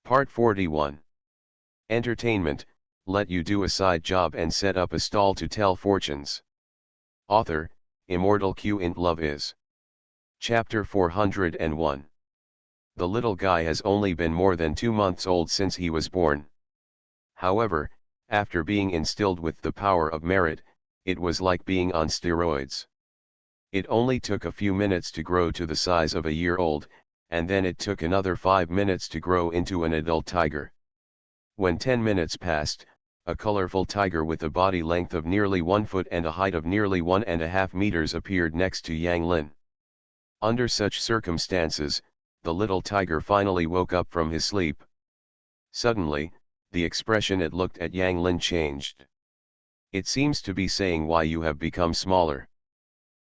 Part 41. Entertainment, let you do a side job and set up a stall to tell fortunes. Author, Immortal Q int Love is. Chapter 401. The little guy has only been more than 2 months old since he was born. However, after being instilled with the power of merit, it was like being on steroids. It only took a few minutes to grow to the size of a year old, and then it took another 5 minutes to grow into an adult tiger. When 10 minutes passed, a colorful tiger with a body length of nearly 1 foot and a height of nearly 1.5 meters appeared next to Yang Lin. Under such circumstances, the little tiger finally woke up from his sleep. Suddenly, the expression it looked at Yang Lin changed. It seems to be saying why you have become smaller.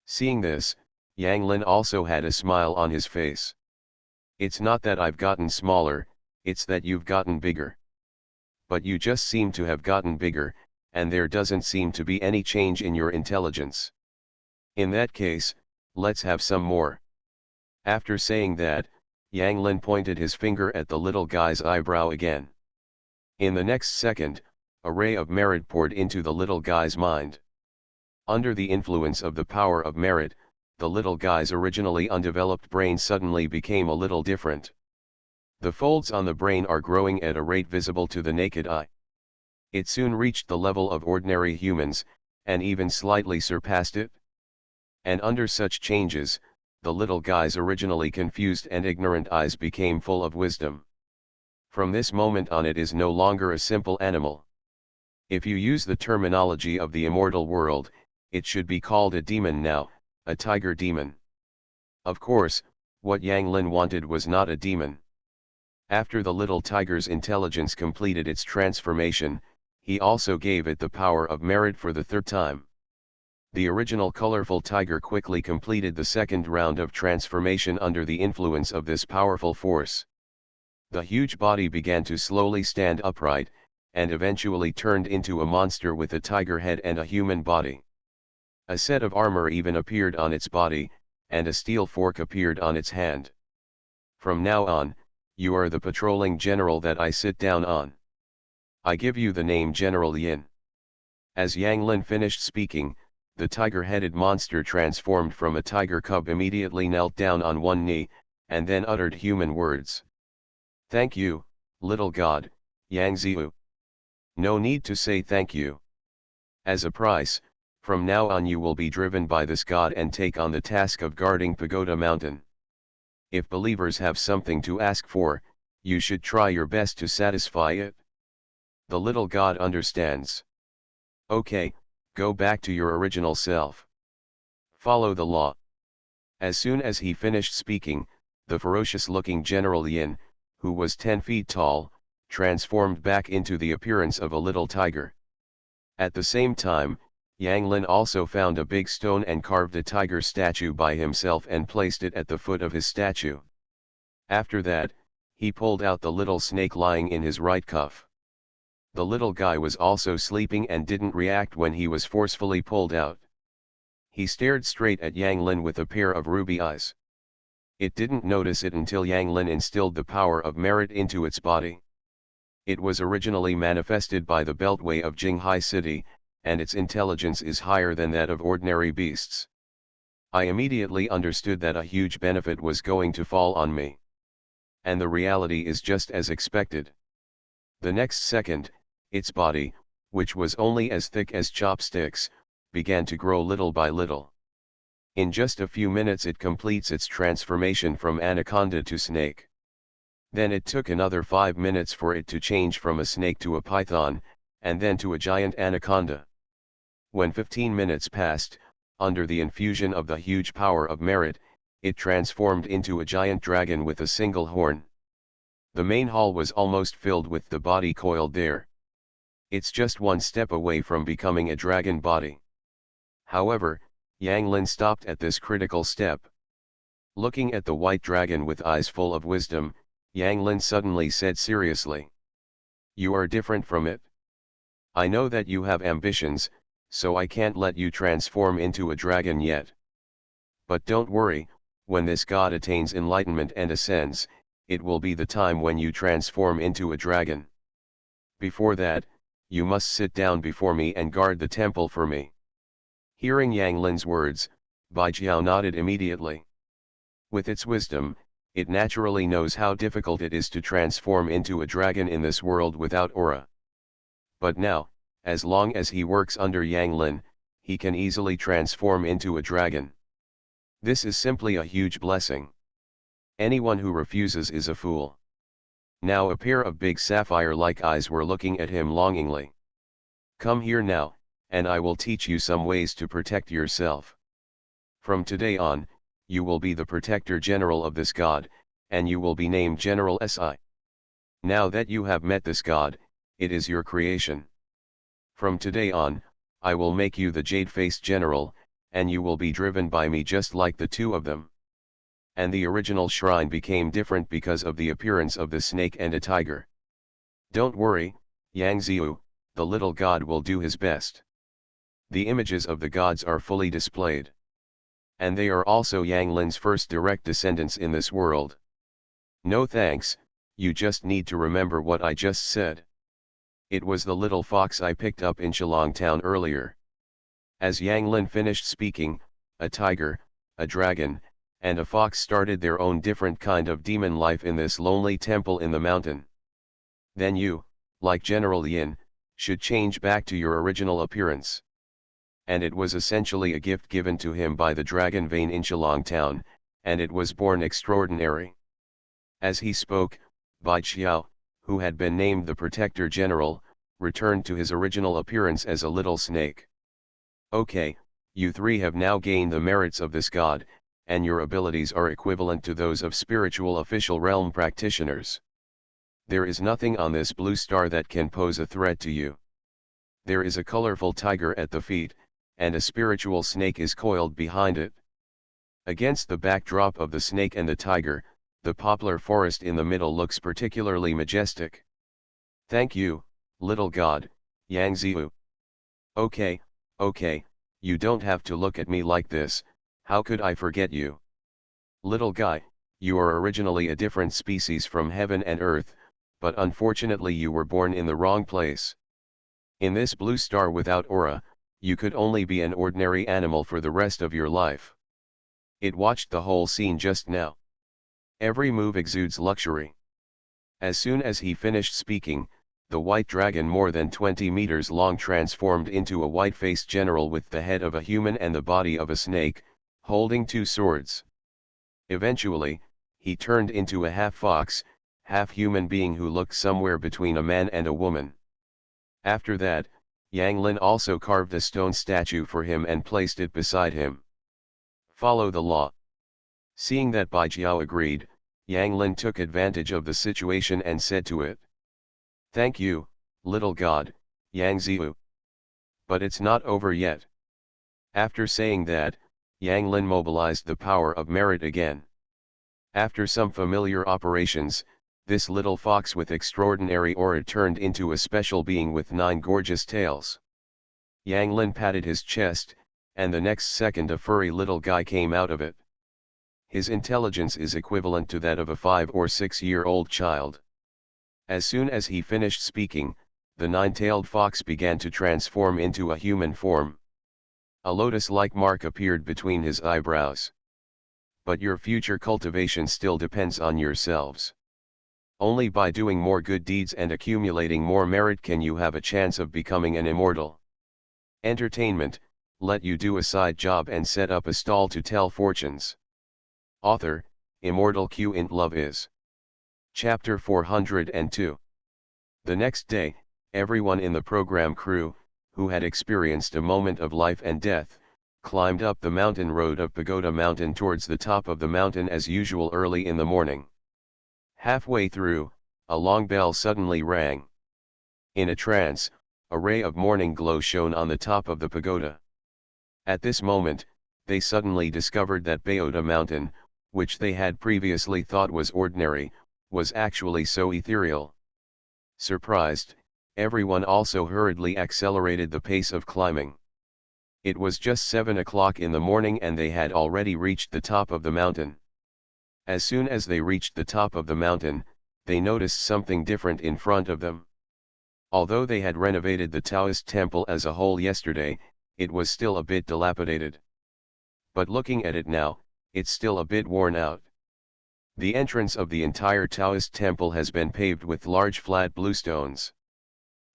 Seeing this, Yang Lin also had a smile on his face. It's not that I've gotten smaller, it's that you've gotten bigger. But you just seem to have gotten bigger, and there doesn't seem to be any change in your intelligence. In that case, let's have some more. After saying that, Yang Lin pointed his finger at the little guy's eyebrow again. In the next second, a ray of merit poured into the little guy's mind. Under the influence of the power of merit, the little guy's originally undeveloped brain suddenly became a little different. The folds on the brain are growing at a rate visible to the naked eye. It soon reached the level of ordinary humans, and even slightly surpassed it. And under such changes, the little guy's originally confused and ignorant eyes became full of wisdom. From this moment on, it is no longer a simple animal. If you use the terminology of the immortal world, it should be called a demon now, a tiger demon. Of course, what Yang Lin wanted was not a demon. After the little tiger's intelligence completed its transformation, he also gave it the power of merit for the third time. The original colorful tiger quickly completed the second round of transformation under the influence of this powerful force. The huge body began to slowly stand upright, and eventually turned into a monster with a tiger head and a human body. A set of armor even appeared on its body, and a steel fork appeared on its hand. From now on, you are the patrolling general that I sit down on. I give you the name General Yin. As Yang Lin finished speaking, the tiger-headed monster transformed from a tiger cub immediately knelt down on one knee, and then uttered human words. Thank you, little god, Yang Ziyu. No need to say thank you. As a price, from now on you will be driven by this god and take on the task of guarding Pagoda Mountain. If believers have something to ask for, you should try your best to satisfy it. The little god understands. Okay, go back to your original self. Follow the law. As soon as he finished speaking, the ferocious-looking General Yin, who was 10 feet tall, transformed back into the appearance of a little tiger. At the same time, Yang Lin also found a big stone and carved a tiger statue by himself and placed it at the foot of his statue. After that, he pulled out the little snake lying in his right cuff. The little guy was also sleeping and didn't react when he was forcefully pulled out. He stared straight at Yang Lin with a pair of ruby eyes. It didn't notice it until Yang Lin instilled the power of merit into its body. It was originally manifested by the beltway of Jinghai City, and its intelligence is higher than that of ordinary beasts. I immediately understood that a huge benefit was going to fall on me. And the reality is just as expected. The next second, its body, which was only as thick as chopsticks, began to grow little by little. In just a few minutes it completes its transformation from anaconda to snake. Then it took another 5 minutes for it to change from a snake to a python, and then to a giant anaconda. When 15 minutes passed, under the infusion of the huge power of merit, it transformed into a giant dragon with a single horn. The main hall was almost filled with the body coiled there. It's just one step away from becoming a dragon body. However, Yang Lin stopped at this critical step. Looking at the white dragon with eyes full of wisdom, Yang Lin suddenly said seriously. You are different from it. I know that you have ambitions, so I can't let you transform into a dragon yet. But don't worry, when this god attains enlightenment and ascends, it will be the time when you transform into a dragon. Before that, you must sit down before me and guard the temple for me." Hearing Yang Lin's words, Baijiao nodded immediately. With its wisdom, it naturally knows how difficult it is to transform into a dragon in this world without aura. But now, as long as he works under Yang Lin, he can easily transform into a dragon. This is simply a huge blessing. Anyone who refuses is a fool. Now a pair of big sapphire-like eyes were looking at him longingly. "Come here now, and I will teach you some ways to protect yourself. From today on, you will be the protector general of this god, and you will be named General Si. Now that you have met this god, it is your creation. From today on, I will make you the jade-faced general, and you will be driven by me just like the two of them." And the original shrine became different because of the appearance of the snake and a tiger. "Don't worry, Yang Ziu, the little god will do his best. The images of the gods are fully displayed. And they are also Yang Lin's first direct descendants in this world. No thanks, you just need to remember what I just said. It was the little fox I picked up in Shillong town earlier." As Yang Lin finished speaking, a tiger, a dragon, and a fox started their own different kind of demon life in this lonely temple in the mountain. "Then you, like General Yin, should change back to your original appearance." And it was essentially a gift given to him by the dragon vein in Shillong town, and it was born extraordinary. As he spoke, Bai Xiao, who had been named the Protector General, returned to his original appearance as a little snake. "Okay, you three have now gained the merits of this god, and your abilities are equivalent to those of spiritual official realm practitioners. There is nothing on this blue star that can pose a threat to you. There is a colorful tiger at the feet, and a spiritual snake is coiled behind it. Against the backdrop of the snake and the tiger, the poplar forest in the middle looks particularly majestic. Thank you, little god, Yang Ziu. Okay, you don't have to look at me like this, how could I forget you? Little guy, you are originally a different species from heaven and earth, but unfortunately you were born in the wrong place. In this blue star without aura, you could only be an ordinary animal for the rest of your life." It watched the whole scene just now. Every move exudes luxury. As soon as he finished speaking, the white dragon more than 20 meters long transformed into a white-faced general with the head of a human and the body of a snake, holding two swords. Eventually, he turned into a half-fox, half-human being who looked somewhere between a man and a woman. After that, Yang Lin also carved a stone statue for him and placed it beside him. "Follow the law." Seeing that Bai Jiao agreed, Yang Lin took advantage of the situation and said to it, "Thank you, little god, Yang Ziu. But it's not over yet." After saying that, Yang Lin mobilized the power of merit again. After some familiar operations, this little fox with extraordinary aura turned into a special being with 9 gorgeous tails. Yang Lin patted his chest, and the next second a furry little guy came out of it. His intelligence is equivalent to that of a 5 or 6-year-old child. As soon as he finished speaking, the 9-tailed fox began to transform into a human form. A lotus-like mark appeared between his eyebrows. But your future cultivation still depends on yourselves. Only by doing more good deeds and accumulating more merit can you have a chance of becoming an immortal. Entertainment, let you do a side job and set up a stall to tell fortunes. Author, Immortal Q int Love is. Chapter 402. The next day, everyone in the program crew, who had experienced a moment of life and death, climbed up the mountain road of Pagoda Mountain towards the top of the mountain as usual early in the morning. Halfway through, a long bell suddenly rang. In a trance, a ray of morning glow shone on the top of the pagoda. At this moment, they suddenly discovered that Pagoda Mountain, which they had previously thought was ordinary, was actually so ethereal. Surprised, everyone also hurriedly accelerated the pace of climbing. It was just 7 o'clock in the morning and they had already reached the top of the mountain. As soon as they reached the top of the mountain, they noticed something different in front of them. Although they had renovated the Taoist temple as a whole yesterday, it was still a bit dilapidated. But looking at it now, it's still a bit worn out. The entrance of the entire Taoist temple has been paved with large flat blue stones.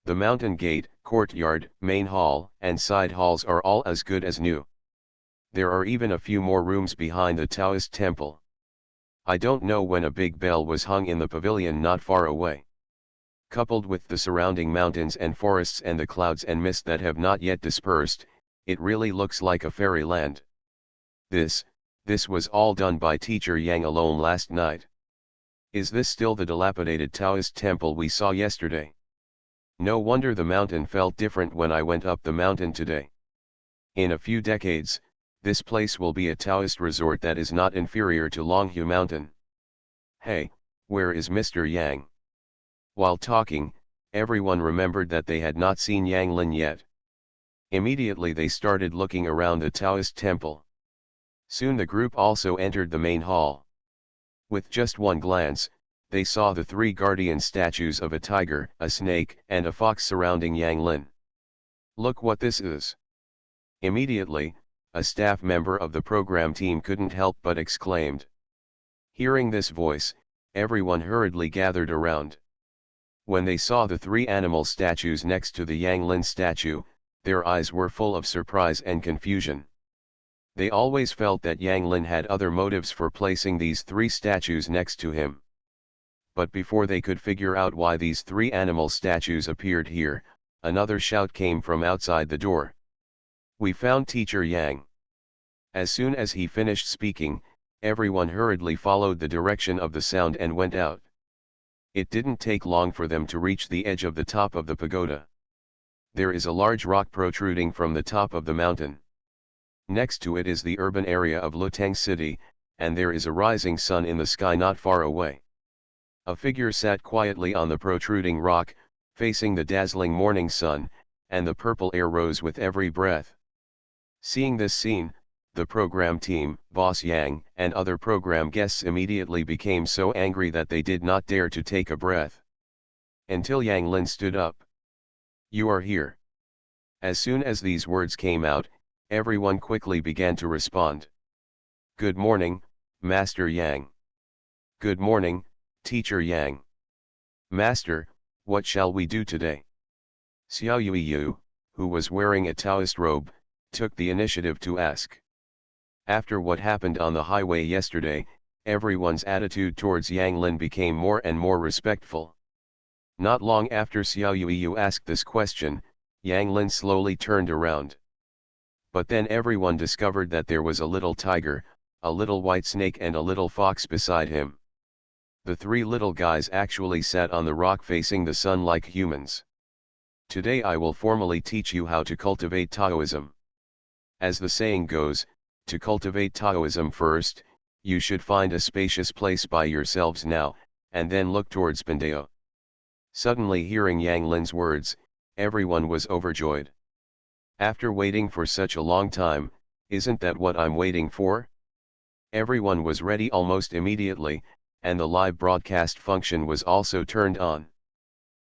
The mountain gate, courtyard, main hall, and side halls are all as good as new. There are even a few more rooms behind the Taoist temple. I don't know when a big bell was hung in the pavilion not far away. Coupled with the surrounding mountains and forests and the clouds and mist that have not yet dispersed, it really looks like a fairyland. This was all done by Teacher Yang alone last night. Is this still the dilapidated Taoist temple we saw yesterday? No wonder the mountain felt different when I went up the mountain today. In a few decades, this place will be a Taoist resort that is not inferior to Longhu Mountain. Hey, where is Mr. Yang? While talking, everyone remembered that they had not seen Yang Lin yet. Immediately they started looking around the Taoist temple. Soon the group also entered the main hall. With just one glance, they saw the three guardian statues of a tiger, a snake, and a fox surrounding Yang Lin. Look what this is. Immediately, a staff member of the program team couldn't help but exclaimed. Hearing this voice, everyone hurriedly gathered around. When they saw the three animal statues next to the Yang Lin statue, their eyes were full of surprise and confusion. They always felt that Yang Lin had other motives for placing these three statues next to him. But before they could figure out why these three animal statues appeared here, another shout came from outside the door. We found Teacher Yang. As soon as he finished speaking, everyone hurriedly followed the direction of the sound and went out. It didn't take long for them to reach the edge of the top of the pagoda. There is a large rock protruding from the top of the mountain. Next to it is the urban area of Lutang City, and there is a rising sun in the sky not far away. A figure sat quietly on the protruding rock, facing the dazzling morning sun, and the purple air rose with every breath. Seeing this scene, the program team, Boss Yang, and other program guests immediately became so angry that they did not dare to take a breath. Until Yang Lin stood up. You are here. As soon as these words came out, everyone quickly began to respond. Good morning, Master Yang. Good morning, Teacher Yang. Master, what shall we do today? Xiao Yuiyu, who was wearing a Taoist robe, took the initiative to ask. After what happened on the highway yesterday, everyone's attitude towards Yang Lin became more and more respectful. Not long after Xiao Yuiyu asked this question, Yang Lin slowly turned around. But then everyone discovered that there was a little tiger, a little white snake and a little fox beside him. The three little guys actually sat on the rock facing the sun like humans. Today I will formally teach you how to cultivate Taoism. As the saying goes, to cultivate Taoism first, you should find a spacious place by yourselves now, and then look towards Pandeo. Suddenly hearing Yang Lin's words, everyone was overjoyed. After waiting for such a long time, isn't that what I'm waiting for? Everyone was ready almost immediately, and the live broadcast function was also turned on.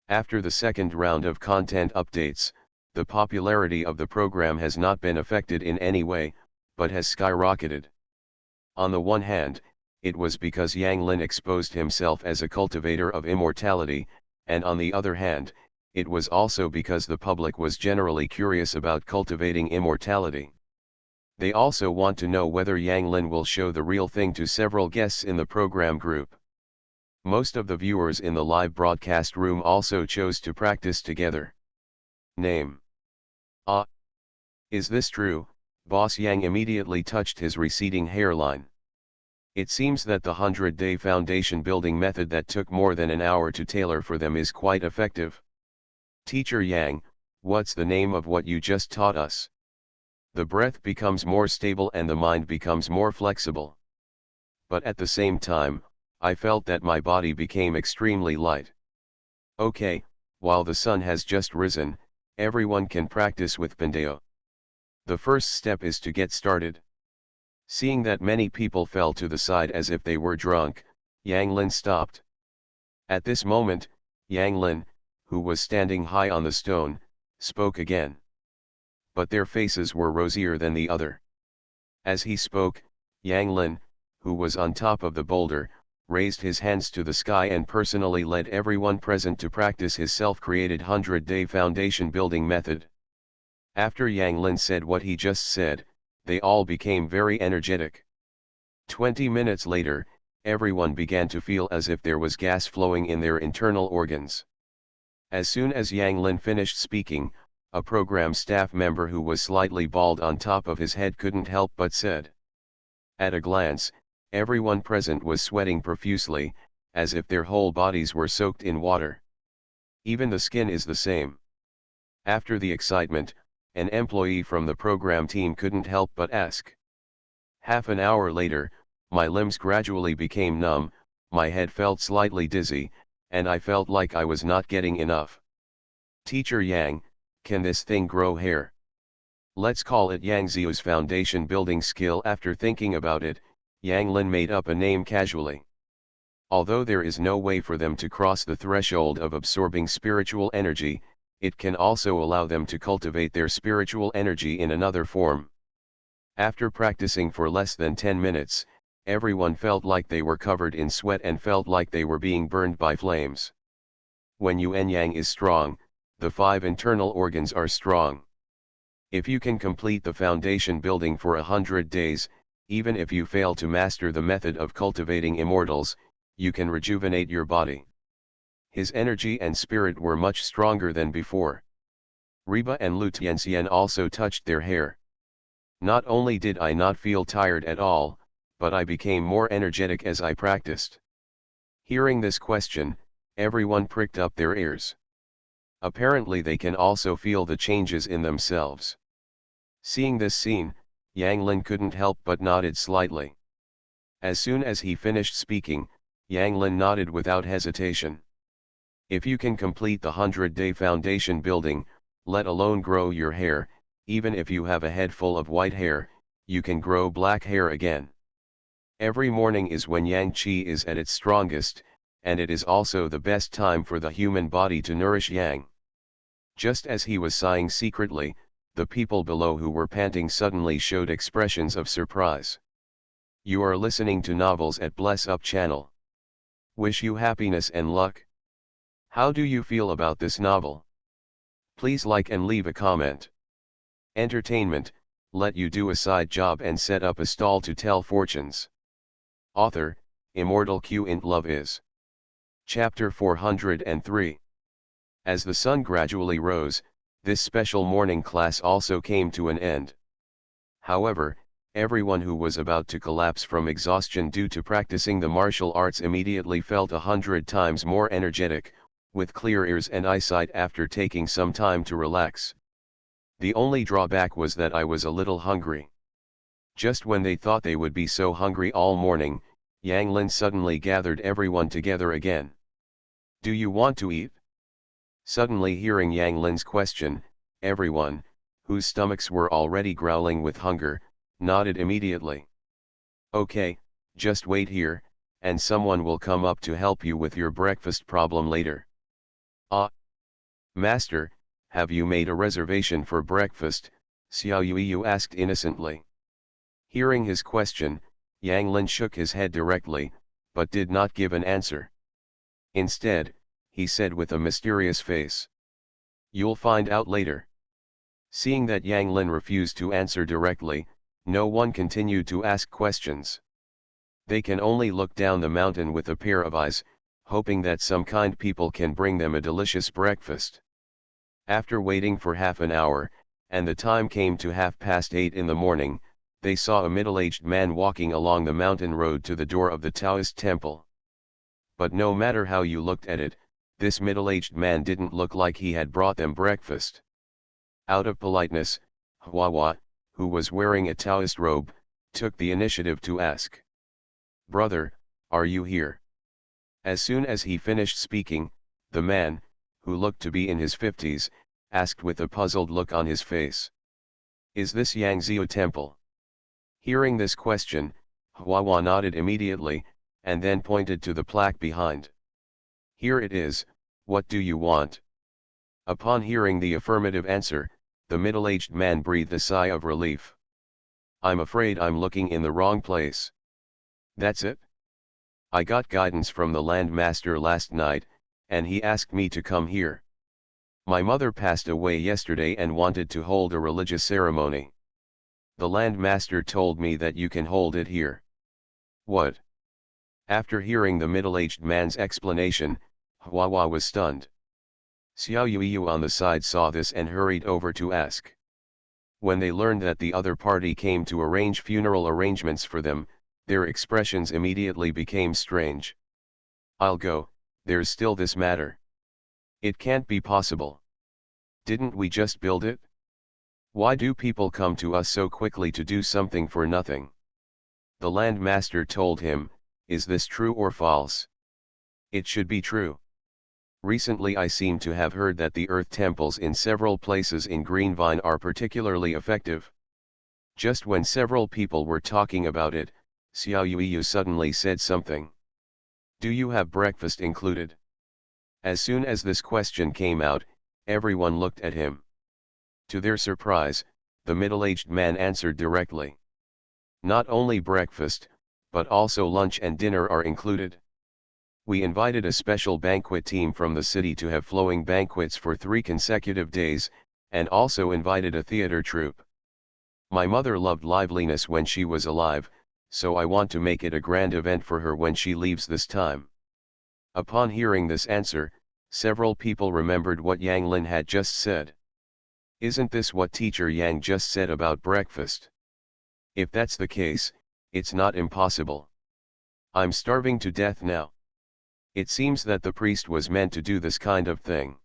After the second round of content updates, the popularity of the program has not been affected in any way, but has skyrocketed. On the one hand, it was because Yang Lin exposed himself as a cultivator of immortality, and on the other hand, it was also because the public was generally curious about cultivating immortality. They also want to know whether Yang Lin will show the real thing to several guests in the program group. Most of the viewers in the live broadcast room also chose to practice together. Name. Ah. Is this true? Boss Yang immediately touched his receding hairline. It seems that the 100-day foundation building method that took more than an hour to tailor for them is quite effective. Teacher Yang, what's the name of what you just taught us? The breath becomes more stable and the mind becomes more flexible. But at the same time, I felt that my body became extremely light. Okay, while the sun has just risen, everyone can practice with Pandeo. The first step is to get started. Seeing that many people fell to the side as if they were drunk, Yang Lin stopped. At this moment, Yang Lin, who was standing high on the stone, spoke again. But their faces were rosier than the other. As he spoke, Yang Lin, who was on top of the boulder, raised his hands to the sky and personally led everyone present to practice his self-created 100-day foundation building method. After Yang Lin said what he just said, they all became very energetic. 20 minutes later, everyone began to feel as if there was gas flowing in their internal organs. As soon as Yang Lin finished speaking, a program staff member who was slightly bald on top of his head couldn't help but said. At a glance, everyone present was sweating profusely, as if their whole bodies were soaked in water. Even the skin is the same. After the excitement, an employee from the program team couldn't help but ask. Half an hour later, my limbs gradually became numb, my head felt slightly dizzy, and I felt like I was not getting enough. Teacher Yang, can this thing grow hair? Let's call it Yang Zio's foundation building skill. After thinking about it, Yang Lin made up a name casually. Although there is no way for them to cross the threshold of absorbing spiritual energy, it can also allow them to cultivate their spiritual energy in another form. After practicing for less than 10 minutes, everyone felt like they were covered in sweat and felt like they were being burned by flames. When Yin Yang is strong, the 5 internal organs are strong. If you can complete the foundation building for 100 days, even if you fail to master the method of cultivating immortals, you can rejuvenate your body. His energy and spirit were much stronger than before. Reba and Lu Tianxian also touched their hair. Not only did I not feel tired at all, but I became more energetic as I practiced. Hearing this question, everyone pricked up their ears. Apparently they can also feel the changes in themselves. Seeing this scene, Yang Lin couldn't help but nodded slightly. As soon as he finished speaking, Yang Lin nodded without hesitation. If you can complete the 100-day foundation building, let alone grow your hair, even if you have a head full of white hair, you can grow black hair again. Every morning is when Yang Qi is at its strongest, and it is also the best time for the human body to nourish Yang. Just as he was sighing secretly, the people below who were panting suddenly showed expressions of surprise. You are listening to Novels at Bless Up channel. Wish you happiness and luck. How do you feel about this novel? Please like and leave a comment. Entertainment, let you do a side job and set up a stall to tell fortunes. Author, Immortal Q int Love is. Chapter 403. As the sun gradually rose, this special morning class also came to an end. However, everyone who was about to collapse from exhaustion due to practicing the martial arts immediately felt 100 times more energetic, with clear ears and eyesight after taking some time to relax. The only drawback was that I was a little hungry. Just when they thought they would be so hungry all morning, Yang Lin suddenly gathered everyone together again. Do you want to eat? Suddenly hearing Yang Lin's question, everyone, whose stomachs were already growling with hunger, nodded immediately. Okay, just wait here, and someone will come up to help you with your breakfast problem later. Ah! Master, have you made a reservation for breakfast? Xiao Yuyu asked innocently. Hearing his question, Yang Lin shook his head directly, but did not give an answer. Instead, he said with a mysterious face. You'll find out later. Seeing that Yang Lin refused to answer directly, no one continued to ask questions. They can only look down the mountain with a pair of eyes, hoping that some kind people can bring them a delicious breakfast. After waiting for half an hour, and the time came to 8:30 in the morning, they saw a middle-aged man walking along the mountain road to the door of the Taoist temple. But no matter how you looked at it, this middle-aged man didn't look like he had brought them breakfast. Out of politeness, Huahua, who was wearing a Taoist robe, took the initiative to ask. Brother, are you here? As soon as he finished speaking, the man, who looked to be in his 50s, asked with a puzzled look on his face. Is this Yang Zio temple? Hearing this question, Huahua nodded immediately, and then pointed to the plaque behind. Here it is, what do you want? Upon hearing the affirmative answer, the middle-aged man breathed a sigh of relief. I'm afraid I'm looking in the wrong place. That's it? I got guidance from the landmaster last night, and he asked me to come here. My mother passed away yesterday and wanted to hold a religious ceremony. The landmaster told me that you can hold it here. What? After hearing the middle-aged man's explanation, Huahua was stunned. Xiao Yuiyu on the side saw this and hurried over to ask. When they learned that the other party came to arrange funeral arrangements for them, their expressions immediately became strange. I'll go, there's still this matter. It can't be possible. Didn't we just build it? Why do people come to us so quickly to do something for nothing? The landmaster told him, is this true or false? It should be true. Recently I seem to have heard that the earth temples in several places in Greenvine are particularly effective. Just when several people were talking about it, Xiao Yuiyu suddenly said something. Do you have breakfast included? As soon as this question came out, everyone looked at him. To their surprise, the middle-aged man answered directly. Not only breakfast, but also lunch and dinner are included. We invited a special banquet team from the city to have flowing banquets for 3 consecutive days, and also invited a theater troupe. My mother loved liveliness when she was alive, so I want to make it a grand event for her when she leaves this time. Upon hearing this answer, several people remembered what Yang Lin had just said. Isn't this what teacher Yang just said about breakfast? If that's the case, it's not impossible. I'm starving to death now. It seems that the priest was meant to do this kind of thing.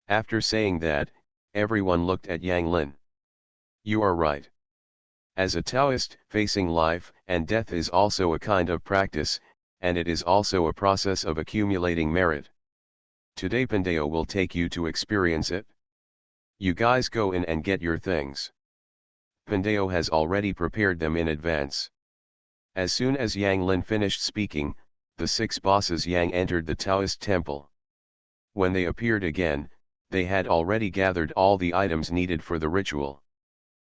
After saying that, everyone looked at Yang Lin. You are right. As a Taoist, facing life and death is also a kind of practice, and it is also a process of accumulating merit. Today Pandeo will take you to experience it. You guys go in and get your things. Pandeo has already prepared them in advance. As soon as Yang Lin finished speaking, the 6 bosses Yang entered the Taoist temple. When they appeared again, they had already gathered all the items needed for the ritual,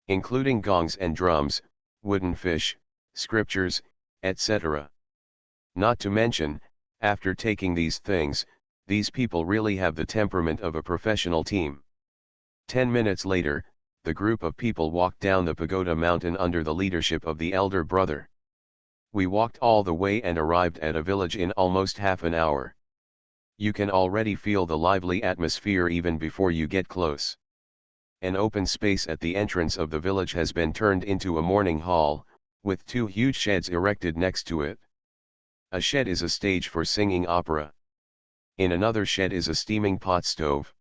including gongs and drums, wooden fish, scriptures, etc. Not to mention, after taking these things, these people really have the temperament of a professional team. 10 minutes later, the group of people walked down the pagoda mountain under the leadership of the elder brother. We walked all the way and arrived at a village in almost half an hour. You can already feel the lively atmosphere even before you get close. An open space at the entrance of the village has been turned into a morning hall, with 2 huge sheds erected next to it. A shed is a stage for singing opera. In another shed is a steaming pot stove.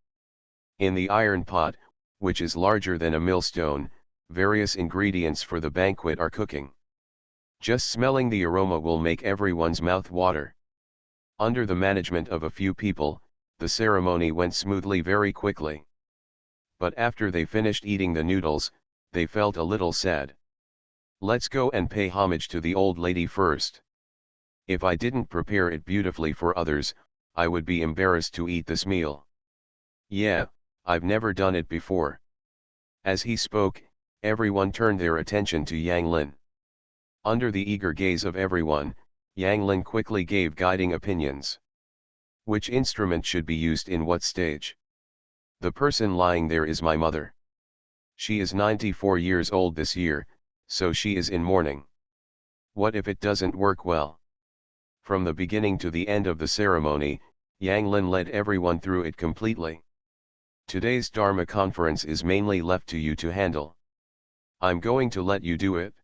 In the iron pot, which is larger than a millstone, various ingredients for the banquet are cooking. Just smelling the aroma will make everyone's mouth water. Under the management of a few people, the ceremony went smoothly very quickly. But after they finished eating the noodles, they felt a little sad. Let's go and pay homage to the old lady first. If I didn't prepare it beautifully for others, I would be embarrassed to eat this meal. Yeah, I've never done it before. As he spoke, everyone turned their attention to Yang Lin. Under the eager gaze of everyone, Yang Lin quickly gave guiding opinions. Which instrument should be used in what stage? The person lying there is my mother. She is 94 years old this year, so she is in mourning. What if it doesn't work well? From the beginning to the end of the ceremony, Yang Lin led everyone through it completely. Today's Dharma conference is mainly left to you to handle. I'm going to let you do it.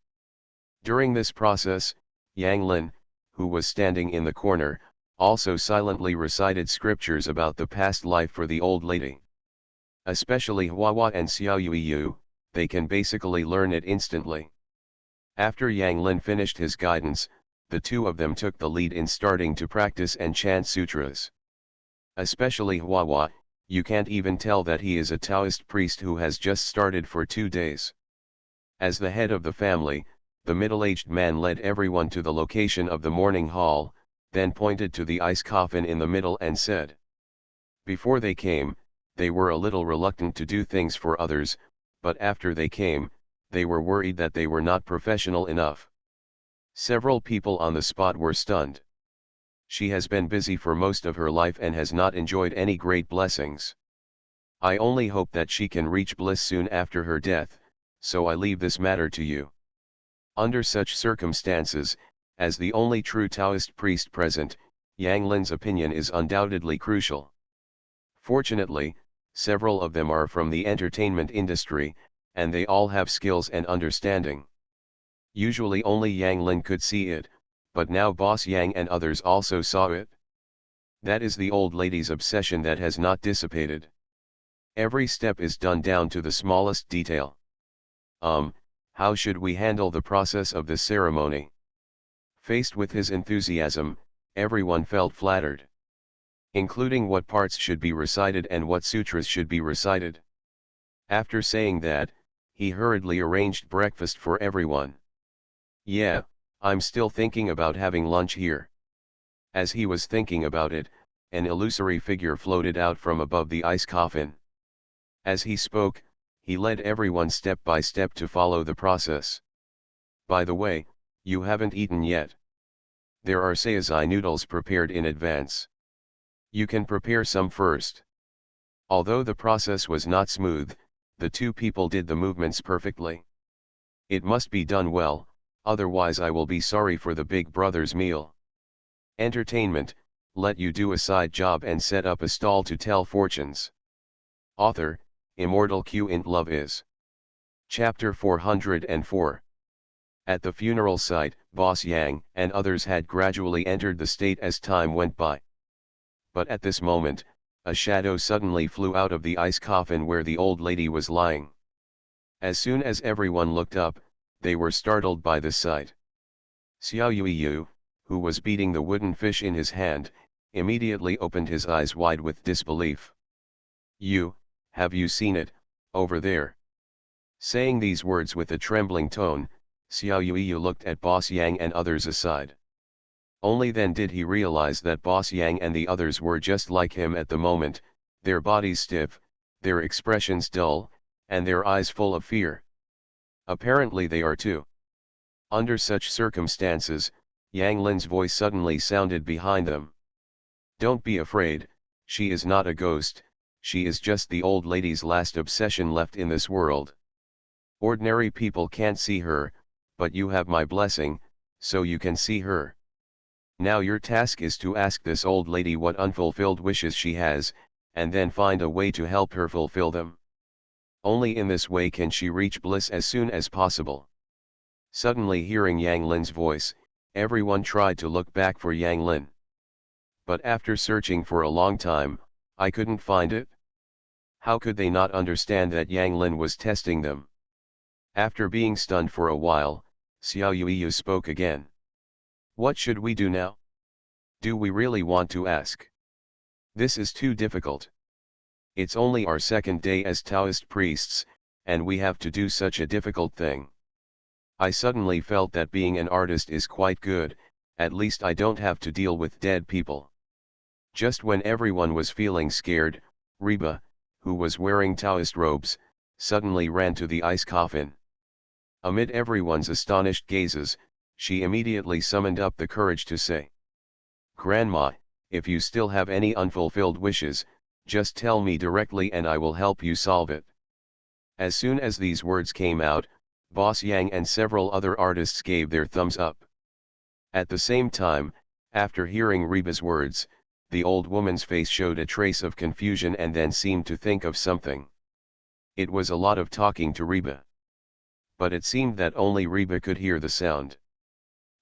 During this process, Yang Lin, who was standing in the corner, also silently recited scriptures about the past life for the old lady. Especially Huahua and Xiao Yuiyu, they can basically learn it instantly. After Yang Lin finished his guidance, the 2 of them took the lead in starting to practice and chant sutras. Especially Huahua, you can't even tell that he is a Taoist priest who has just started for 2 days. As the head of the family, The middle-aged man led everyone to the location of the morning hall, then pointed to the ice coffin in the middle and said. Before they came, they were a little reluctant to do things for others, but after they came, they were worried that they were not professional enough. Several people on the spot were stunned. She has been busy for most of her life and has not enjoyed any great blessings. I only hope that she can reach bliss soon after her death, so I leave this matter to you. Under such circumstances, as the only true Taoist priest present, Yang Lin's opinion is undoubtedly crucial. Fortunately, several of them are from the entertainment industry, and they all have skills and understanding. Usually only Yang Lin could see it, but now Boss Yang and others also saw it. That is the old lady's obsession that has not dissipated. Every step is done down to the smallest detail. How should we handle the process of this ceremony? Faced with his enthusiasm, everyone felt flattered. Including what parts should be recited and what sutras should be recited. After saying that, he hurriedly arranged breakfast for everyone. Yeah, I'm still thinking about having lunch here. As he was thinking about it, an illusory figure floated out from above the ice coffin. As he spoke, he led everyone step by step to follow the process. By the way, you haven't eaten yet. There are Sci-fi noodles prepared in advance. You can prepare some first. Although the process was not smooth, the two people did the movements perfectly. It must be done well, otherwise I will be sorry for the big brother's meal. Entertainment, let you do a side job and set up a stall to tell fortunes. Author, Immortal Q int Love is. Chapter 404. At the funeral site, Boss Yang and others had gradually entered the state as time went by. But at this moment, a shadow suddenly flew out of the ice coffin where the old lady was lying. As soon as everyone looked up, they were startled by the sight. Xiao Yuiyu, who was beating the wooden fish in his hand, immediately opened his eyes wide with disbelief. Have you seen it, over there? Saying these words with a trembling tone, Xiao Yuiyu looked at Boss Yang and others aside. Only then did he realize that Boss Yang and the others were just like him at the moment, their bodies stiff, their expressions dull, and their eyes full of fear. Apparently they are too. Under such circumstances, Yang Lin's voice suddenly sounded behind them. Don't be afraid, she is not a ghost, she is just the old lady's last obsession left in this world. Ordinary people can't see her, but you have my blessing, so you can see her. Now your task is to ask this old lady what unfulfilled wishes she has, and then find a way to help her fulfill them. Only in this way can she reach bliss as soon as possible. Suddenly hearing Yang Lin's voice, everyone tried to look back for Yang Lin. But after searching for a long time, I couldn't find it. How could they not understand that Yang Lin was testing them? After being stunned for a while, Xiao Yuiyu spoke again. What should we do now? Do we really want to ask? This is too difficult. It's only our second day as Taoist priests, and we have to do such a difficult thing. I suddenly felt that being an artist is quite good, at least I don't have to deal with dead people. Just when everyone was feeling scared, Reba, who was wearing Taoist robes, suddenly ran to the ice coffin. Amid everyone's astonished gazes, she immediately summoned up the courage to say, "Grandma, if you still have any unfulfilled wishes, just tell me directly and I will help you solve it." As soon as these words came out, Boss Yang and several other artists gave their thumbs up. At the same time, after hearing Reba's words, the old woman's face showed a trace of confusion and then seemed to think of something. It was a lot of talking to Reba. But it seemed that only Reba could hear the sound.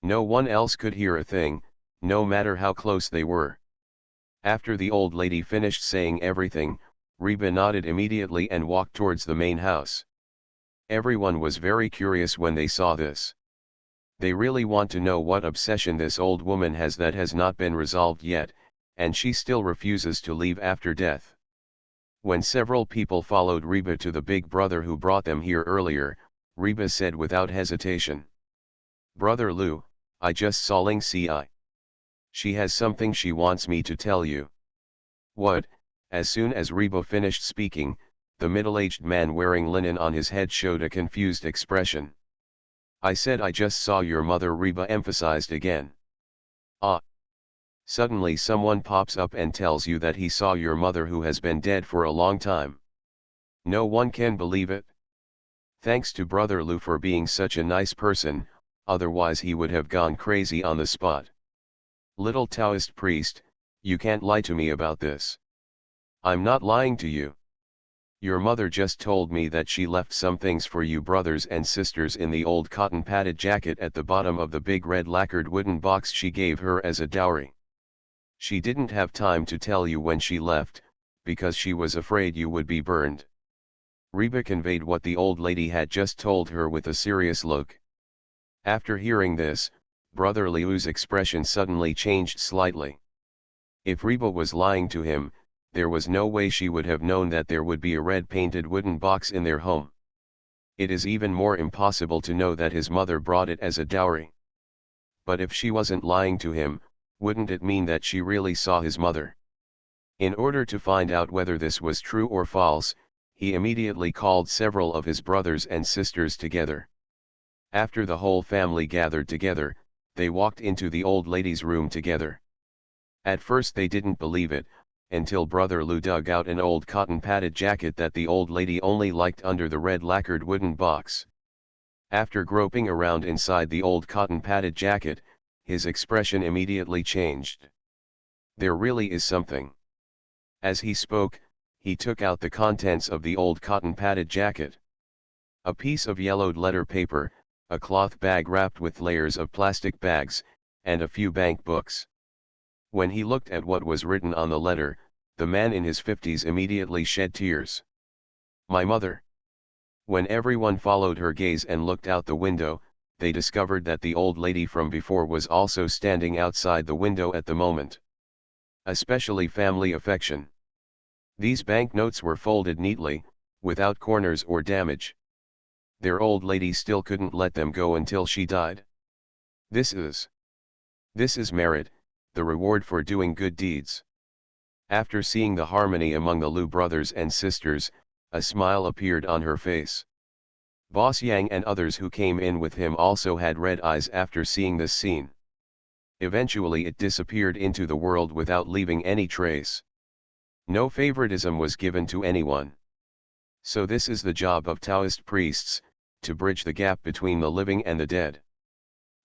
No one else could hear a thing, no matter how close they were. After the old lady finished saying everything, Reba nodded immediately and walked towards the main house. Everyone was very curious when they saw this. They really want to know what obsession this old woman has that has not been resolved yet, and she still refuses to leave after death. When several people followed Reba to the big brother who brought them here earlier, Reba said without hesitation, Brother Lou, I just saw Ling Ci. She has something she wants me to tell you. What? As soon as Reba finished speaking, the middle-aged man wearing linen on his head showed a confused expression. I said I just saw your mother, Reba emphasized again. Ah. Suddenly someone pops up and tells you that he saw your mother who has been dead for a long time. No one can believe it. Thanks to Brother Lou for being such a nice person, otherwise he would have gone crazy on the spot. Little Taoist priest, you can't lie to me about this. I'm not lying to you. Your mother just told me that she left some things for you brothers and sisters in the old cotton padded jacket at the bottom of the big red lacquered wooden box she gave her as a dowry. She didn't have time to tell you when she left, because she was afraid you would be burned. Reba conveyed what the old lady had just told her with a serious look. After hearing this, Brother Liu's expression suddenly changed slightly. If Reba was lying to him, there was no way she would have known that there would be a red-painted wooden box in their home. It is even more impossible to know that his mother brought it as a dowry. But if she wasn't lying to him, wouldn't it mean that she really saw his mother? In order to find out whether this was true or false, he immediately called several of his brothers and sisters together. After the whole family gathered together, they walked into the old lady's room together. At first they didn't believe it, until Brother Lou dug out an old cotton padded jacket that the old lady only liked under the red lacquered wooden box. After groping around inside the old cotton padded jacket, his expression immediately changed. There really is something. As he spoke, he took out the contents of the old cotton padded jacket. A piece of yellowed letter paper, a cloth bag wrapped with layers of plastic bags, and a few bank books. When he looked at what was written on the letter, the man in his 50s immediately shed tears. My mother. When everyone followed her gaze and looked out the window, they discovered that the old lady from before was also standing outside the window at the moment. Especially family affection. These banknotes were folded neatly, without corners or damage. Their old lady still couldn't let them go until she died. This is merit, the reward for doing good deeds. After seeing the harmony among the Liu brothers and sisters, a smile appeared on her face. Boss Yang and others who came in with him also had red eyes after seeing this scene. Eventually it disappeared into the world without leaving any trace. No favoritism was given to anyone. So this is the job of Taoist priests, to bridge the gap between the living and the dead.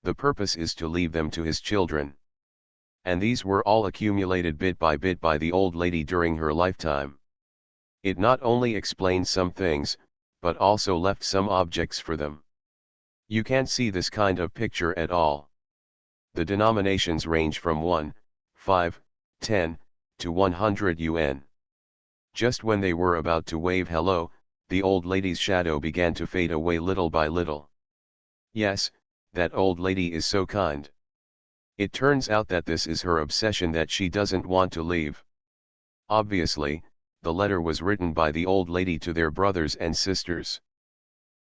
The purpose is to leave them to his children. And these were all accumulated bit by the old lady during her lifetime. It not only explained some things, but also left some objects for them. You can't see this kind of picture at all. The denominations range from 1, 5, 10, to 100 yuan. Just when they were about to wave hello, the old lady's shadow began to fade away little by little. Yes, that old lady is so kind. It turns out that this is her obsession that she doesn't want to leave. Obviously, the letter was written by the old lady to their brothers and sisters.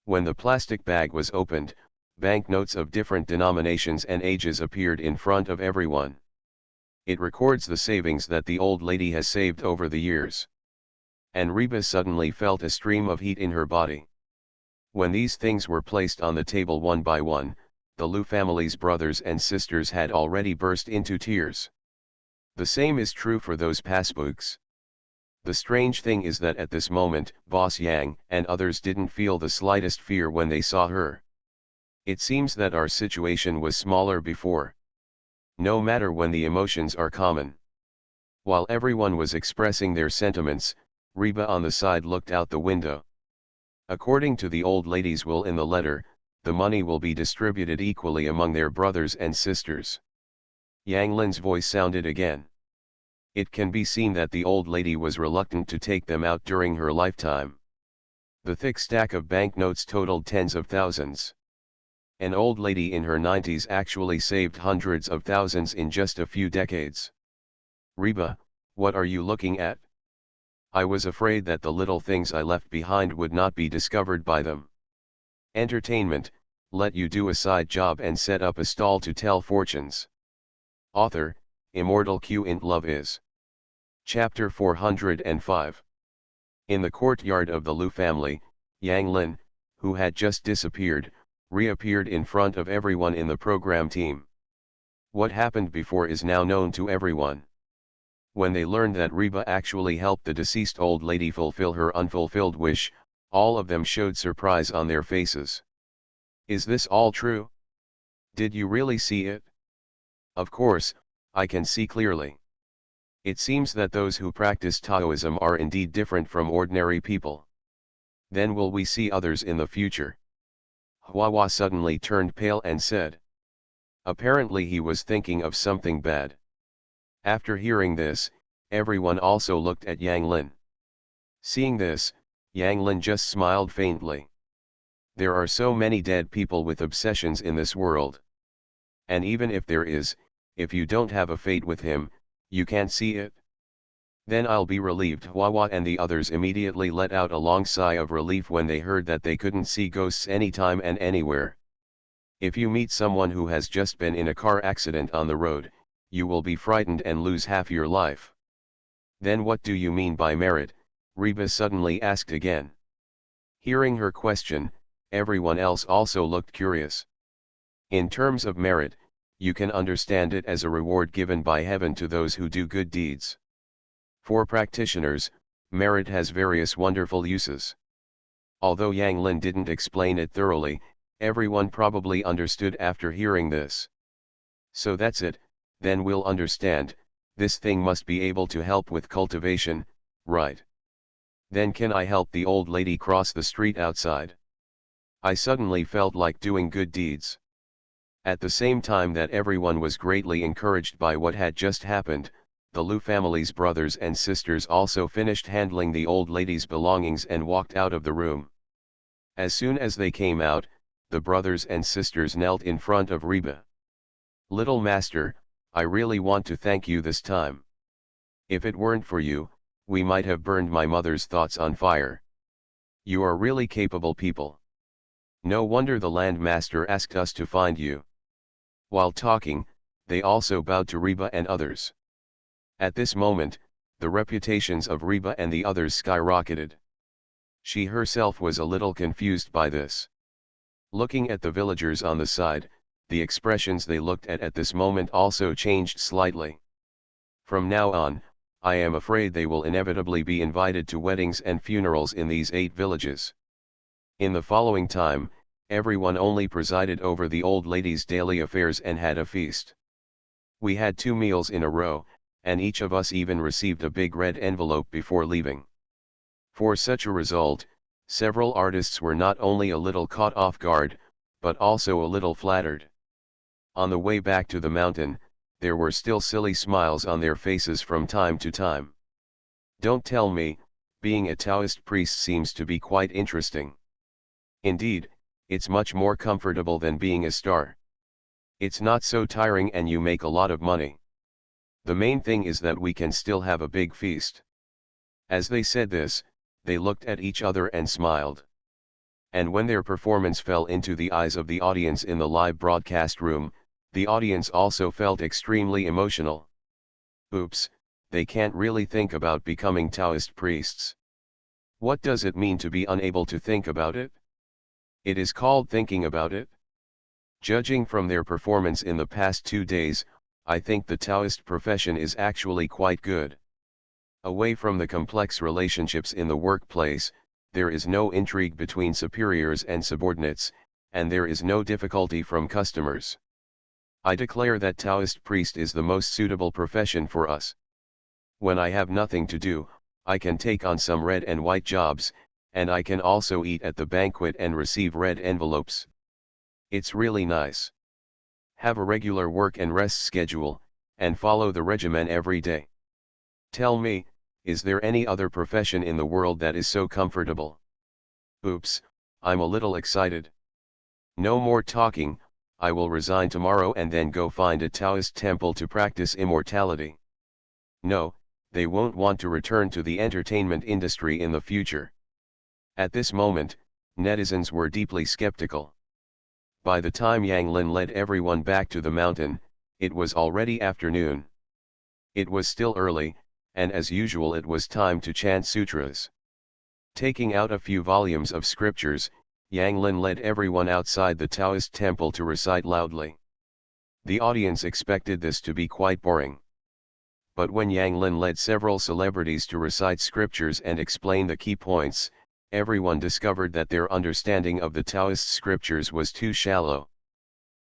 When the plastic bag was opened, banknotes of different denominations and ages appeared in front of everyone. It records the savings that the old lady has saved over the years. And Reba suddenly felt a stream of heat in her body. When these things were placed on the table one by one, the Liu family's brothers and sisters had already burst into tears. The same is true for those passbooks. The strange thing is that at this moment, Boss Yang and others didn't feel the slightest fear when they saw her. It seems that our situation was smaller before. No matter when the emotions are common. While everyone was expressing their sentiments, Reba on the side looked out the window. According to the old lady's will in the letter, the money will be distributed equally among their brothers and sisters. Yang Lin's voice sounded again. It can be seen that the old lady was reluctant to take them out during her lifetime. The thick stack of banknotes totaled tens of thousands. An old lady in her 90s actually saved hundreds of thousands in just a few decades. Reba, what are you looking at? I was afraid that the little things I left behind would not be discovered by them. Entertainment, let you do a side job and set up a stall to tell fortunes. Author, Immortal Q int Love is. Chapter 405. In the courtyard of the Lu family, Yang Lin, who had just disappeared, reappeared in front of everyone in the program team. What happened before is now known to everyone. When they learned that Reba actually helped the deceased old lady fulfill her unfulfilled wish, all of them showed surprise on their faces. Is this all true? Did you really see it? Of course, I can see clearly. It seems that those who practice Taoism are indeed different from ordinary people. Then will we see others in the future? Huahua suddenly turned pale and said. Apparently he was thinking of something bad. After hearing this, everyone also looked at Yang Lin. Seeing this, Yang Lin just smiled faintly. There are so many dead people with obsessions in this world. And even if there is, if you don't have a fate with him, you can't see it. Then I'll be relieved. Huahua and the others immediately let out a long sigh of relief when they heard that they couldn't see ghosts anytime and anywhere. If you meet someone who has just been in a car accident on the road, you will be frightened and lose half your life. Then what do you mean by merit? Reba suddenly asked again. Hearing her question, everyone else also looked curious. In terms of merit, you can understand it as a reward given by heaven to those who do good deeds. For practitioners, merit has various wonderful uses. Although Yang Lin didn't explain it thoroughly, everyone probably understood after hearing this. So that's it, then we'll understand, this thing must be able to help with cultivation, right? Then can I help the old lady cross the street outside? I suddenly felt like doing good deeds. At the same time that everyone was greatly encouraged by what had just happened, the Lu family's brothers and sisters also finished handling the old lady's belongings and walked out of the room. As soon as they came out, the brothers and sisters knelt in front of Reba. Little master, I really want to thank you this time. If it weren't for you, we might have burned my mother's thoughts on fire. You are really capable people. No wonder the land master asked us to find you. While talking, they also bowed to Reba and others. At this moment, the reputations of Reba and the others skyrocketed. She herself was a little confused by this. Looking at the villagers on the side, the expressions they looked at this moment also changed slightly. From now on, I am afraid they will inevitably be invited to weddings and funerals in these 8 villages. In the following time, everyone only presided over the old lady's daily affairs and had a feast. We had 2 meals in a row, and each of us even received a big red envelope before leaving. For such a result, several artists were not only a little caught off guard, but also a little flattered. On the way back to the mountain, there were still silly smiles on their faces from time to time. Don't tell me, being a Taoist priest seems to be quite interesting. Indeed, it's much more comfortable than being a star. It's not so tiring and you make a lot of money. The main thing is that we can still have a big feast. As they said this, they looked at each other and smiled. And when their performance fell into the eyes of the audience in the live broadcast room, the audience also felt extremely emotional. Oops, they can't really think about becoming Taoist priests. What does it mean to be unable to think about it? It is called thinking about it. Judging from their performance in the past 2 days, I think the Taoist profession is actually quite good. Away from the complex relationships in the workplace, there is no intrigue between superiors and subordinates, and there is no difficulty from customers. I declare that Taoist priest is the most suitable profession for us. When I have nothing to do, I can take on some red and white jobs, and I can also eat at the banquet and receive red envelopes. It's really nice. Have a regular work and rest schedule, and follow the regimen every day. Tell me, is there any other profession in the world that is so comfortable? Oops, I'm a little excited. No more talking, I will resign tomorrow and then go find a Taoist temple to practice immortality. No, they won't want to return to the entertainment industry in the future. At this moment, netizens were deeply skeptical. By the time Yang Lin led everyone back to the mountain, it was already afternoon. It was still early, and as usual it was time to chant sutras. Taking out a few volumes of scriptures, Yang Lin led everyone outside the Taoist temple to recite loudly. The audience expected this to be quite boring. But when Yang Lin led several celebrities to recite scriptures and explain the key points, everyone discovered that their understanding of the Taoist scriptures was too shallow.